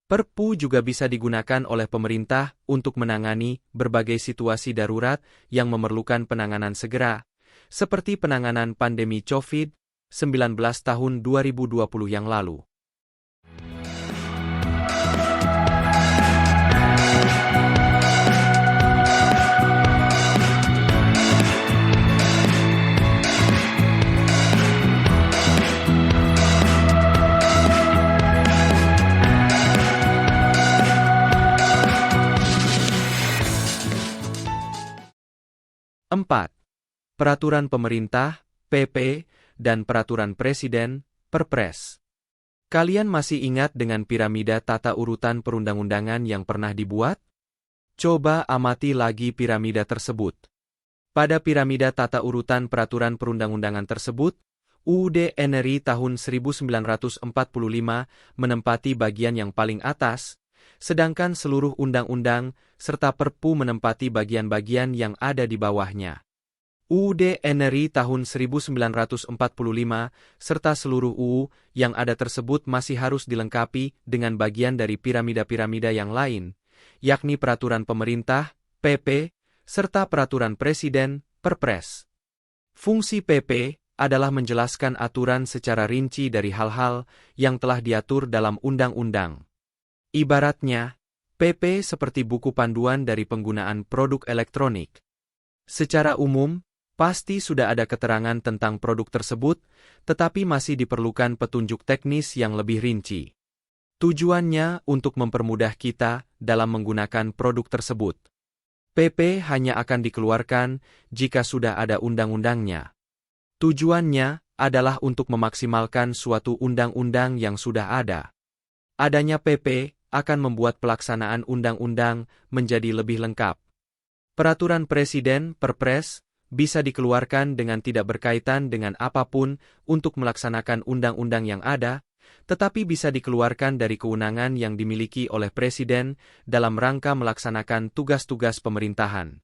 Perpu juga bisa digunakan oleh pemerintah untuk menangani berbagai situasi darurat yang memerlukan penanganan segera, seperti penanganan pandemi COVID-19 tahun 2020 yang lalu. Empat. Peraturan Pemerintah, PP, dan Peraturan Presiden, Perpres. Kalian masih ingat dengan piramida tata urutan perundang-undangan yang pernah dibuat? Coba amati lagi piramida tersebut. Pada piramida tata urutan peraturan perundang-undangan tersebut, UUD NRI tahun 1945 menempati bagian yang paling atas, sedangkan seluruh undang-undang serta Perpu menempati bagian-bagian yang ada di bawahnya. UUD NRI tahun 1945 serta seluruh UU yang ada tersebut masih harus dilengkapi dengan bagian dari piramida-piramida yang lain, yakni Peraturan Pemerintah, PP, serta Peraturan Presiden, Perpres. Fungsi PP adalah menjelaskan aturan secara rinci dari hal-hal yang telah diatur dalam undang-undang. Ibaratnya, PP seperti buku panduan dari penggunaan produk elektronik. Secara umum, pasti sudah ada keterangan tentang produk tersebut, tetapi masih diperlukan petunjuk teknis yang lebih rinci. Tujuannya untuk mempermudah kita dalam menggunakan produk tersebut. PP hanya akan dikeluarkan jika sudah ada undang-undangnya. Tujuannya adalah untuk memaksimalkan suatu undang-undang yang sudah ada. Adanya PP akan membuat pelaksanaan undang-undang menjadi lebih lengkap. Peraturan Presiden (Perpres) bisa dikeluarkan dengan tidak berkaitan dengan apapun untuk melaksanakan undang-undang yang ada, tetapi bisa dikeluarkan dari kewenangan yang dimiliki oleh Presiden dalam rangka melaksanakan tugas-tugas pemerintahan.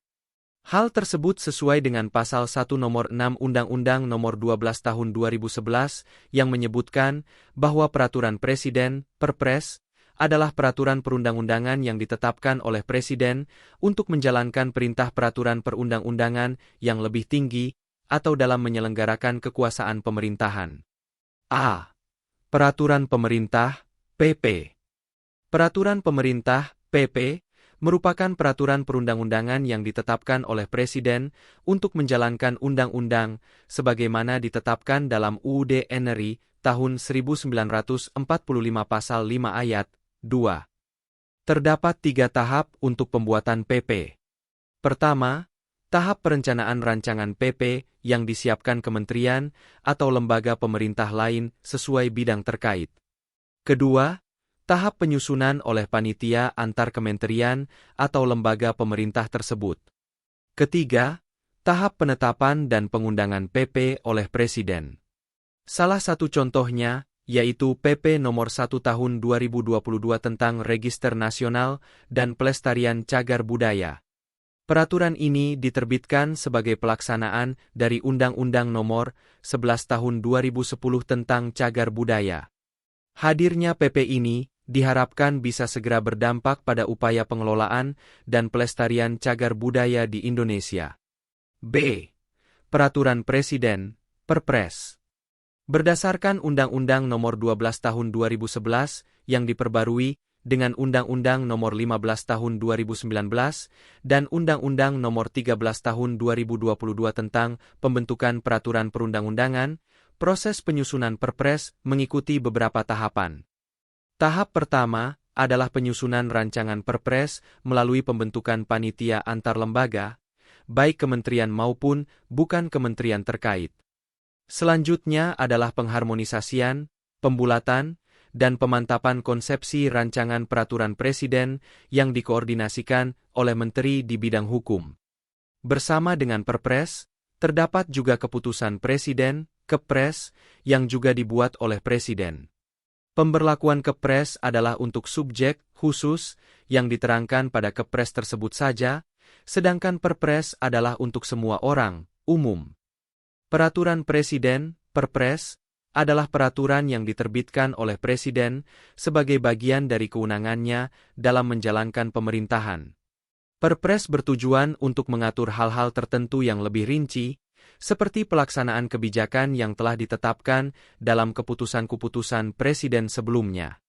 Hal tersebut sesuai dengan Pasal 1 Nomor 6 Undang-Undang Nomor 12 Tahun 2011 yang menyebutkan bahwa Peraturan Presiden (Perpres) adalah peraturan perundang-undangan yang ditetapkan oleh Presiden untuk menjalankan perintah peraturan perundang-undangan yang lebih tinggi atau dalam menyelenggarakan kekuasaan pemerintahan. A. Peraturan Pemerintah (PP). Peraturan Pemerintah (PP) merupakan peraturan perundang-undangan yang ditetapkan oleh Presiden untuk menjalankan undang-undang sebagaimana ditetapkan dalam UUD NRI tahun 1945 Pasal 5 Ayat 2. Terdapat 3 tahap untuk pembuatan PP. Pertama, tahap perencanaan rancangan PP yang disiapkan kementerian atau lembaga pemerintah lain sesuai bidang terkait. Kedua, tahap penyusunan oleh panitia antar kementerian atau lembaga pemerintah tersebut. Ketiga, tahap penetapan dan pengundangan PP oleh Presiden. Salah satu contohnya yaitu PP Nomor 1 Tahun 2022 tentang Register Nasional dan Pelestarian Cagar Budaya. Peraturan ini diterbitkan sebagai pelaksanaan dari Undang-Undang Nomor 11 Tahun 2010 tentang Cagar Budaya. Hadirnya PP ini diharapkan bisa segera berdampak pada upaya pengelolaan dan pelestarian cagar budaya di Indonesia. B. Peraturan Presiden (Perpres). Berdasarkan Undang-Undang Nomor 12 Tahun 2011 yang diperbarui dengan Undang-Undang Nomor 15 Tahun 2019 dan Undang-Undang Nomor 13 Tahun 2022 tentang pembentukan peraturan perundang-undangan, proses penyusunan Perpres mengikuti beberapa tahapan. Tahap pertama adalah penyusunan rancangan Perpres melalui pembentukan panitia antar lembaga, baik kementerian maupun bukan kementerian terkait. Selanjutnya adalah pengharmonisasian, pembulatan, dan pemantapan konsepsi rancangan peraturan Presiden yang dikoordinasikan oleh Menteri di bidang hukum. Bersama dengan Perpres, terdapat juga keputusan Presiden, Kepres, yang juga dibuat oleh Presiden. Pemberlakuan Kepres adalah untuk subjek khusus yang diterangkan pada Kepres tersebut saja, sedangkan Perpres adalah untuk semua orang, umum. Peraturan Presiden, Perpres, adalah peraturan yang diterbitkan oleh Presiden sebagai bagian dari kewenangannya dalam menjalankan pemerintahan. Perpres bertujuan untuk mengatur hal-hal tertentu yang lebih rinci, seperti pelaksanaan kebijakan yang telah ditetapkan dalam keputusan-keputusan Presiden sebelumnya.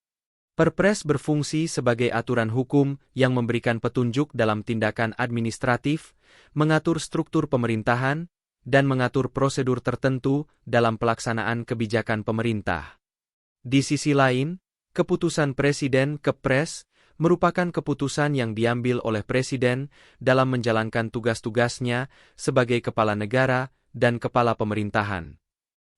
Perpres berfungsi sebagai aturan hukum yang memberikan petunjuk dalam tindakan administratif, mengatur struktur pemerintahan, dan mengatur prosedur tertentu dalam pelaksanaan kebijakan pemerintah. Di sisi lain, keputusan Presiden Kepres merupakan keputusan yang diambil oleh Presiden dalam menjalankan tugas-tugasnya sebagai kepala negara dan kepala pemerintahan.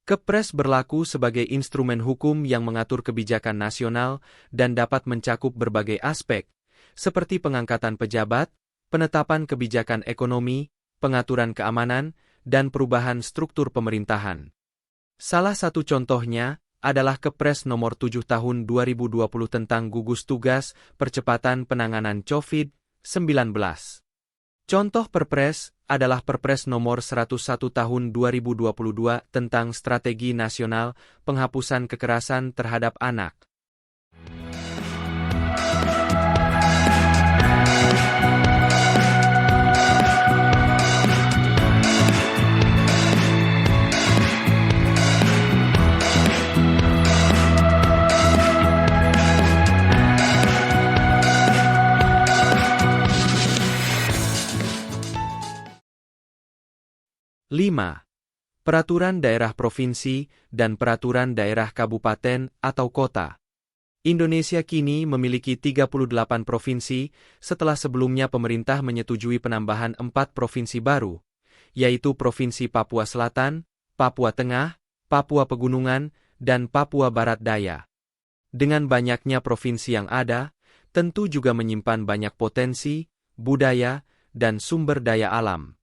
Kepres berlaku sebagai instrumen hukum yang mengatur kebijakan nasional dan dapat mencakup berbagai aspek, seperti pengangkatan pejabat, penetapan kebijakan ekonomi, pengaturan keamanan, dan perubahan struktur pemerintahan. Salah satu contohnya adalah Kepres Nomor 7 Tahun 2020 tentang gugus tugas percepatan penanganan COVID-19. Contoh Perpres adalah Perpres Nomor 101 Tahun 2022 tentang Strategi Nasional Penghapusan Kekerasan Terhadap Anak. Lima. Peraturan daerah provinsi dan peraturan daerah kabupaten atau kota. Indonesia kini memiliki 38 provinsi setelah sebelumnya pemerintah menyetujui penambahan 4 provinsi baru, yaitu Provinsi Papua Selatan, Papua Tengah, Papua Pegunungan, dan Papua Barat Daya. Dengan banyaknya provinsi yang ada, tentu juga menyimpan banyak potensi, budaya, dan sumber daya alam.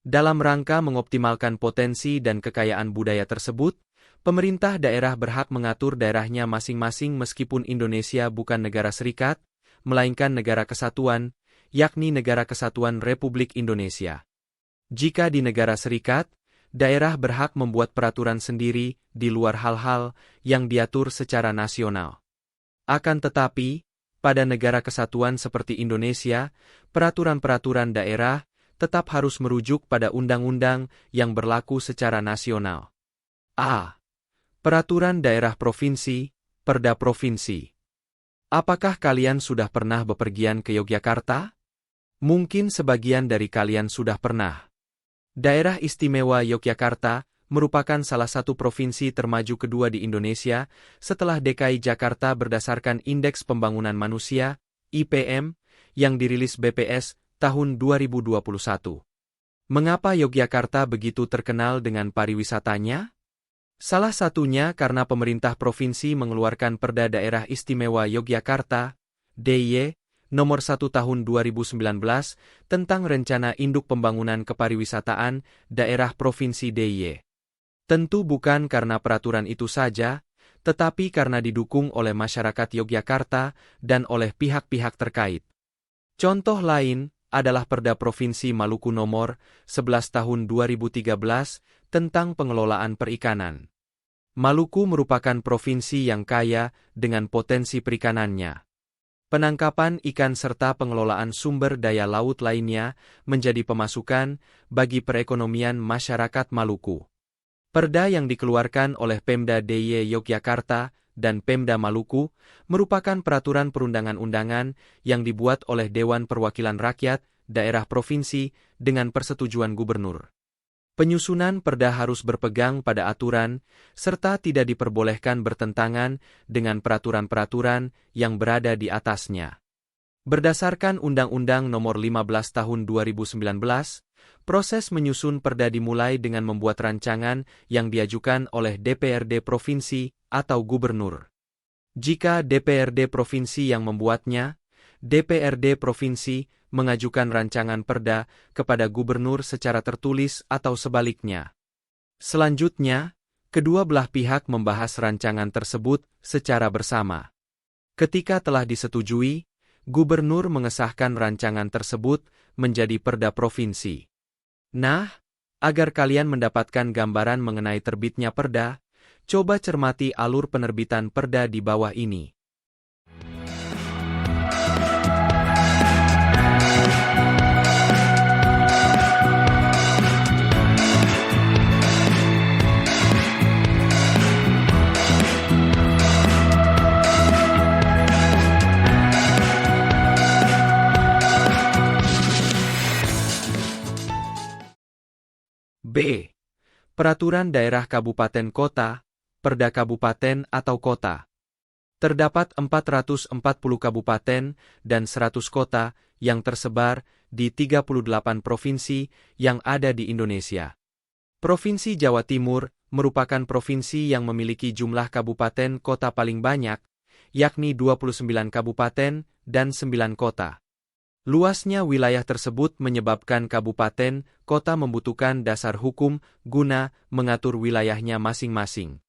Dalam rangka mengoptimalkan potensi dan kekayaan budaya tersebut, pemerintah daerah berhak mengatur daerahnya masing-masing meskipun Indonesia bukan negara serikat, melainkan negara kesatuan, yakni Negara Kesatuan Republik Indonesia. Jika di negara serikat, daerah berhak membuat peraturan sendiri di luar hal-hal yang diatur secara nasional. Akan tetapi, pada negara kesatuan seperti Indonesia, peraturan-peraturan daerah tetap harus merujuk pada undang-undang yang berlaku secara nasional. A. Peraturan Daerah Provinsi, Perda Provinsi. Apakah kalian sudah pernah bepergian ke Yogyakarta? Mungkin sebagian dari kalian sudah pernah. Daerah Istimewa Yogyakarta merupakan salah satu provinsi termaju kedua di Indonesia setelah DKI Jakarta berdasarkan Indeks Pembangunan Manusia, IPM, yang dirilis BPS tahun 2021. Mengapa Yogyakarta begitu terkenal dengan pariwisatanya? Salah satunya karena pemerintah provinsi mengeluarkan Perda Daerah Istimewa Yogyakarta, DIY, Nomor 1 Tahun 2019, tentang Rencana Induk Pembangunan Kepariwisataan Daerah Provinsi DIY. Tentu bukan karena peraturan itu saja, tetapi karena didukung oleh masyarakat Yogyakarta dan oleh pihak-pihak terkait. Contoh lain adalah Perda Provinsi Maluku Nomor 11 Tahun 2013 tentang pengelolaan perikanan. Maluku merupakan provinsi yang kaya dengan potensi perikanannya. Penangkapan ikan serta pengelolaan sumber daya laut lainnya menjadi pemasukan bagi perekonomian masyarakat Maluku. Perda yang dikeluarkan oleh Pemda DIY Yogyakarta dan Pemda Maluku merupakan peraturan perundangan-undangan yang dibuat oleh Dewan Perwakilan Rakyat daerah provinsi dengan persetujuan gubernur. Penyusunan perda harus berpegang pada aturan, serta tidak diperbolehkan bertentangan dengan peraturan-peraturan yang berada di atasnya. Berdasarkan Undang-Undang Nomor 15 Tahun 2019, proses menyusun perda dimulai dengan membuat rancangan yang diajukan oleh DPRD Provinsi atau Gubernur. Jika DPRD Provinsi yang membuatnya, DPRD Provinsi mengajukan rancangan perda kepada Gubernur secara tertulis atau sebaliknya. Selanjutnya, kedua belah pihak membahas rancangan tersebut secara bersama. Ketika telah disetujui, Gubernur mengesahkan rancangan tersebut menjadi perda provinsi. Nah, agar kalian mendapatkan gambaran mengenai terbitnya perda, coba cermati alur penerbitan perda di bawah ini. B. Peraturan Daerah Kabupaten Kota, Perda Kabupaten atau Kota. Terdapat 440 kabupaten dan 100 kota yang tersebar di 38 provinsi yang ada di Indonesia. Provinsi Jawa Timur merupakan provinsi yang memiliki jumlah kabupaten kota paling banyak, yakni 29 kabupaten dan 9 kota. Luasnya wilayah tersebut menyebabkan kabupaten, kota membutuhkan dasar hukum guna mengatur wilayahnya masing-masing.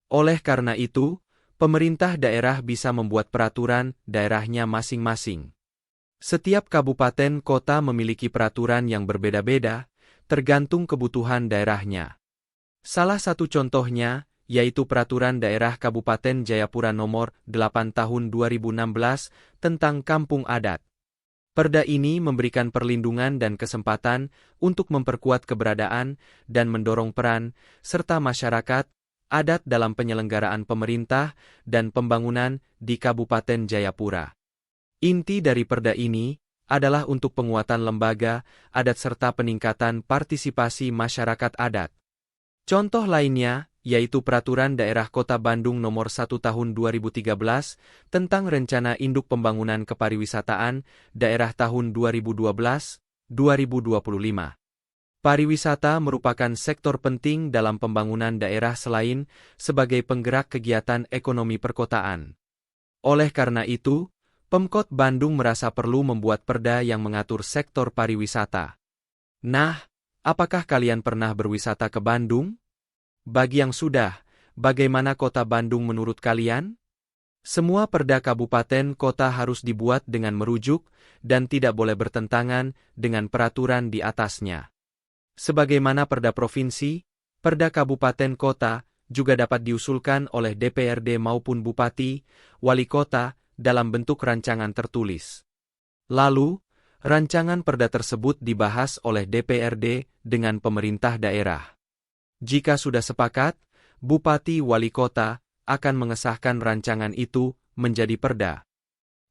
Oleh karena itu, pemerintah daerah bisa membuat peraturan daerahnya masing-masing. Setiap kabupaten kota memiliki peraturan yang berbeda-beda, tergantung kebutuhan daerahnya. Salah satu contohnya, yaitu Peraturan Daerah Kabupaten Jayapura Nomor 8 Tahun 2016 tentang Kampung Adat. Perda ini memberikan perlindungan dan kesempatan untuk memperkuat keberadaan dan mendorong peran serta masyarakat adat dalam penyelenggaraan pemerintah dan pembangunan di Kabupaten Jayapura. Inti dari perda ini adalah untuk penguatan lembaga adat serta peningkatan partisipasi masyarakat adat. Contoh lainnya yaitu Peraturan Daerah Kota Bandung Nomor 1 Tahun 2013 tentang Rencana Induk Pembangunan Kepariwisataan Daerah tahun 2012-2025. Pariwisata merupakan sektor penting dalam pembangunan daerah selain sebagai penggerak kegiatan ekonomi perkotaan. Oleh karena itu, Pemkot Bandung merasa perlu membuat perda yang mengatur sektor pariwisata. Nah, apakah kalian pernah berwisata ke Bandung? Bagi yang sudah, bagaimana kota Bandung menurut kalian? Semua perda kabupaten kota harus dibuat dengan merujuk dan tidak boleh bertentangan dengan peraturan di atasnya. Sebagaimana perda provinsi, perda kabupaten kota juga dapat diusulkan oleh DPRD maupun bupati, wali kota, dalam bentuk rancangan tertulis. Lalu, rancangan perda tersebut dibahas oleh DPRD dengan pemerintah daerah. Jika sudah sepakat, bupati wali kota akan mengesahkan rancangan itu menjadi perda.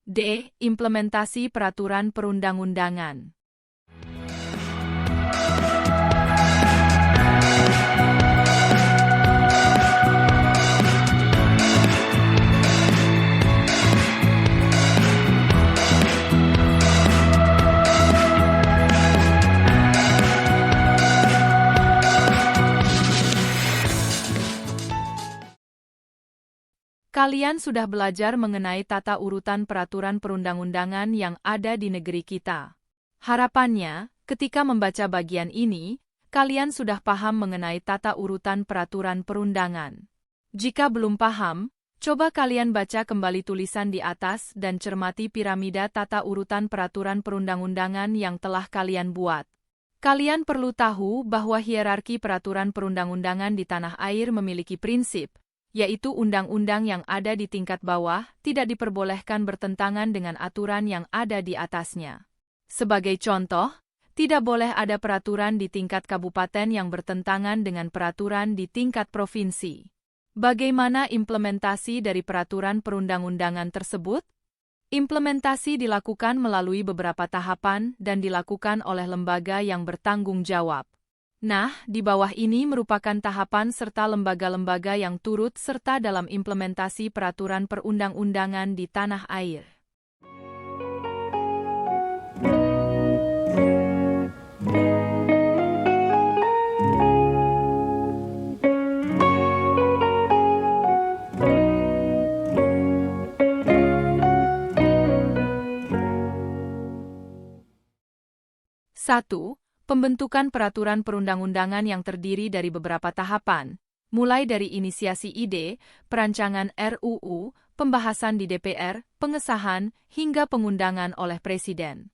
D. Implementasi peraturan perundang-undangan. Kalian sudah belajar mengenai tata urutan peraturan perundang-undangan yang ada di negeri kita. Harapannya, ketika membaca bagian ini, kalian sudah paham mengenai tata urutan peraturan perundangan. Jika belum paham, coba kalian baca kembali tulisan di atas dan cermati piramida tata urutan peraturan perundang-undangan yang telah kalian buat. Kalian perlu tahu bahwa hierarki peraturan perundang-undangan di tanah air memiliki prinsip, yaitu undang-undang yang ada di tingkat bawah tidak diperbolehkan bertentangan dengan aturan yang ada di atasnya. Sebagai contoh, tidak boleh ada peraturan di tingkat kabupaten yang bertentangan dengan peraturan di tingkat provinsi. Bagaimana implementasi dari peraturan perundang-undangan tersebut? Implementasi dilakukan melalui beberapa tahapan dan dilakukan oleh lembaga yang bertanggung jawab. Nah, di bawah ini merupakan tahapan serta lembaga-lembaga yang turut serta dalam implementasi peraturan perundang-undangan di tanah air. Satu. Pembentukan peraturan perundang-undangan yang terdiri dari beberapa tahapan, mulai dari inisiasi ide, perancangan RUU, pembahasan di DPR, pengesahan, hingga pengundangan oleh Presiden.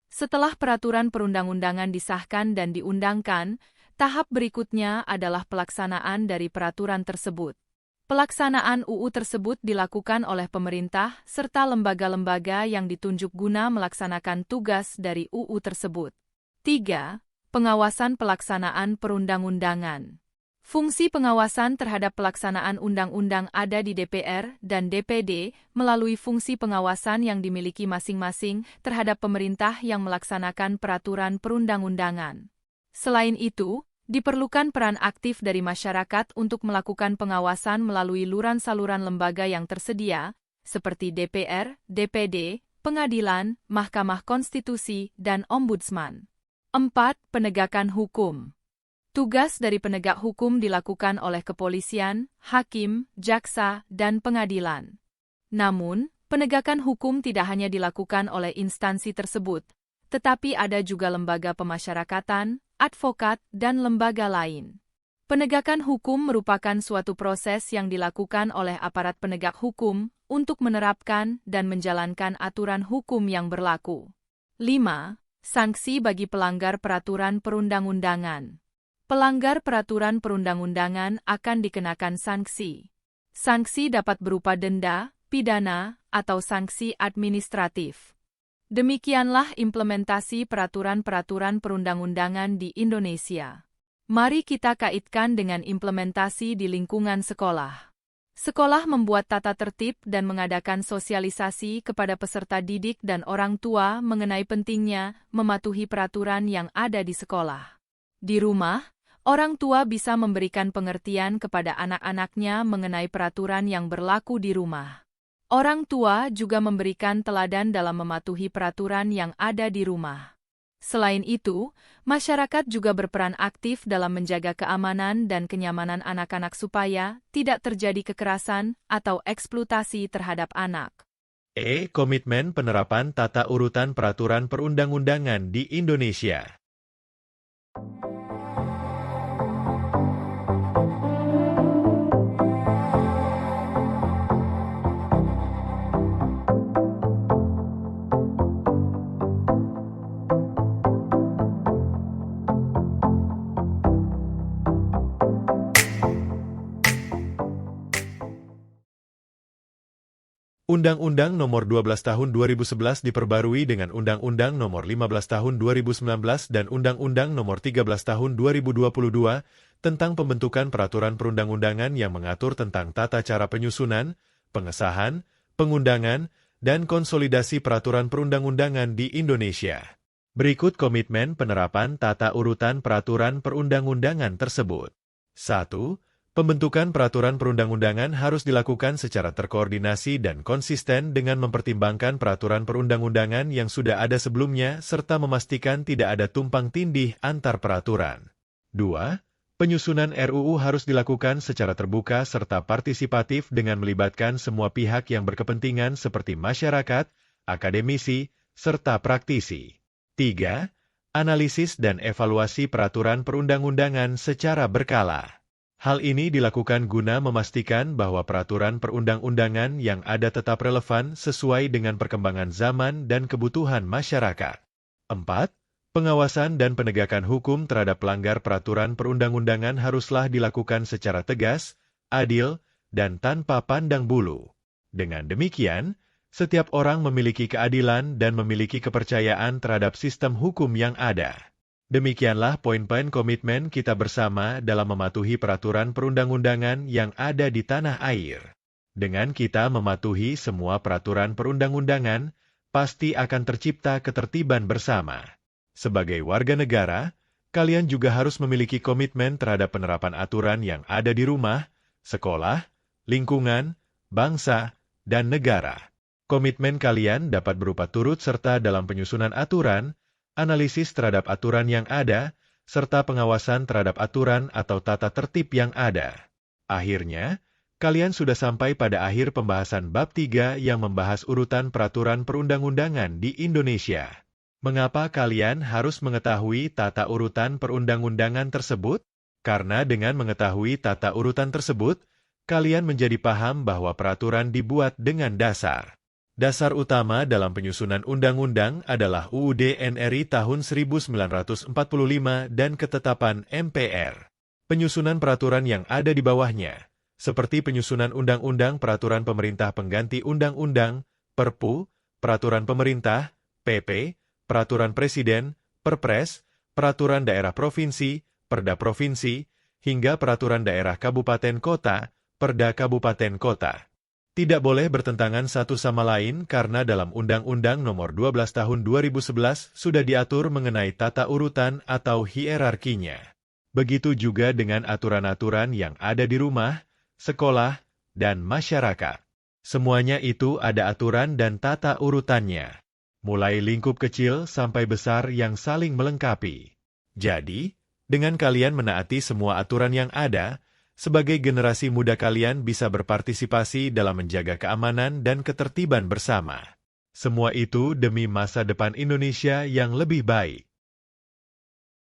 Setelah peraturan perundang-undangan disahkan dan diundangkan, tahap berikutnya adalah pelaksanaan dari peraturan tersebut. Pelaksanaan UU tersebut dilakukan oleh pemerintah serta lembaga-lembaga yang ditunjuk guna melaksanakan tugas dari UU tersebut. 3. Pengawasan pelaksanaan perundang-undangan. Fungsi pengawasan terhadap pelaksanaan undang-undang ada di DPR dan DPD melalui fungsi pengawasan yang dimiliki masing-masing terhadap pemerintah yang melaksanakan peraturan perundang-undangan. Selain itu, diperlukan peran aktif dari masyarakat untuk melakukan pengawasan melalui saluran lembaga yang tersedia, seperti DPR, DPD, pengadilan, Mahkamah Konstitusi, dan Ombudsman. 4. Penegakan hukum. Tugas dari penegak hukum dilakukan oleh kepolisian, hakim, jaksa, dan pengadilan. Namun, penegakan hukum tidak hanya dilakukan oleh instansi tersebut, tetapi ada juga lembaga pemasyarakatan, advokat, dan lembaga lain. Penegakan hukum merupakan suatu proses yang dilakukan oleh aparat penegak hukum untuk menerapkan dan menjalankan aturan hukum yang berlaku. 5. Sanksi bagi pelanggar peraturan perundang-undangan. Pelanggar peraturan perundang-undangan akan dikenakan sanksi. Sanksi dapat berupa denda, pidana, atau sanksi administratif. Demikianlah implementasi peraturan-peraturan perundang-undangan di Indonesia. Mari kita kaitkan dengan implementasi di lingkungan sekolah. Sekolah membuat tata tertib dan mengadakan sosialisasi kepada peserta didik dan orang tua mengenai pentingnya mematuhi peraturan yang ada di sekolah. Di rumah, Orang tua bisa memberikan pengertian kepada anak-anaknya mengenai peraturan yang berlaku di rumah. Orang tua juga memberikan teladan dalam mematuhi peraturan yang ada di rumah. Selain itu, masyarakat juga berperan aktif dalam menjaga keamanan dan kenyamanan anak-anak supaya tidak terjadi kekerasan atau eksploitasi terhadap anak. Komitmen penerapan tata urutan peraturan perundang-undangan di Indonesia. Undang-Undang Nomor 12 Tahun 2011 diperbarui dengan Undang-Undang Nomor 15 Tahun 2019 dan Undang-Undang Nomor 13 Tahun 2022 tentang pembentukan peraturan perundang-undangan yang mengatur tentang tata cara penyusunan, pengesahan, pengundangan, dan konsolidasi peraturan perundang-undangan di Indonesia. Berikut komitmen penerapan tata urutan peraturan perundang-undangan tersebut. 1. Pembentukan peraturan perundang-undangan harus dilakukan secara terkoordinasi dan konsisten dengan mempertimbangkan peraturan perundang-undangan yang sudah ada sebelumnya serta memastikan tidak ada tumpang tindih antar peraturan. 2. Penyusunan RUU harus dilakukan secara terbuka serta partisipatif dengan melibatkan semua pihak yang berkepentingan seperti masyarakat, akademisi, serta praktisi. 3. Analisis dan evaluasi peraturan perundang-undangan secara berkala. Hal ini dilakukan guna memastikan bahwa peraturan perundang-undangan yang ada tetap relevan sesuai dengan perkembangan zaman dan kebutuhan masyarakat. 4. Pengawasan dan penegakan hukum terhadap pelanggar peraturan perundang-undangan haruslah dilakukan secara tegas, adil, dan tanpa pandang bulu. Dengan demikian, setiap orang memiliki keadilan dan memiliki kepercayaan terhadap sistem hukum yang ada. Demikianlah poin-poin komitmen kita bersama dalam mematuhi peraturan perundang-undangan yang ada di tanah air. Dengan kita mematuhi semua peraturan perundang-undangan, pasti akan tercipta ketertiban bersama. Sebagai warga negara, kalian juga harus memiliki komitmen terhadap penerapan aturan yang ada di rumah, sekolah, lingkungan, bangsa, dan negara. Komitmen kalian dapat berupa turut serta dalam penyusunan aturan, analisis terhadap aturan yang ada, serta pengawasan terhadap aturan atau tata tertib yang ada. Akhirnya, kalian sudah sampai pada akhir pembahasan bab 3 yang membahas urutan peraturan perundang-undangan di Indonesia. Mengapa kalian harus mengetahui tata urutan perundang-undangan tersebut? Karena dengan mengetahui tata urutan tersebut, kalian menjadi paham bahwa peraturan dibuat dengan dasar. Dasar utama dalam penyusunan undang-undang adalah UUD NRI tahun 1945 dan ketetapan MPR. Penyusunan peraturan yang ada di bawahnya, seperti penyusunan undang-undang peraturan pemerintah pengganti undang-undang, Perpu, peraturan pemerintah, PP, peraturan presiden, Perpres, peraturan daerah provinsi, Perda provinsi, hingga peraturan daerah kabupaten kota, Perda kabupaten kota. Tidak boleh bertentangan satu sama lain karena dalam Undang-Undang Nomor 12 Tahun 2011 sudah diatur mengenai tata urutan atau hierarkinya. Begitu juga dengan aturan-aturan yang ada di rumah, sekolah, dan masyarakat. Semuanya itu ada aturan dan tata urutannya. Mulai lingkup kecil sampai besar yang saling melengkapi. Jadi, dengan kalian menaati semua aturan yang ada, sebagai generasi muda kalian bisa berpartisipasi dalam menjaga keamanan dan ketertiban bersama. Semua itu demi masa depan Indonesia yang lebih baik.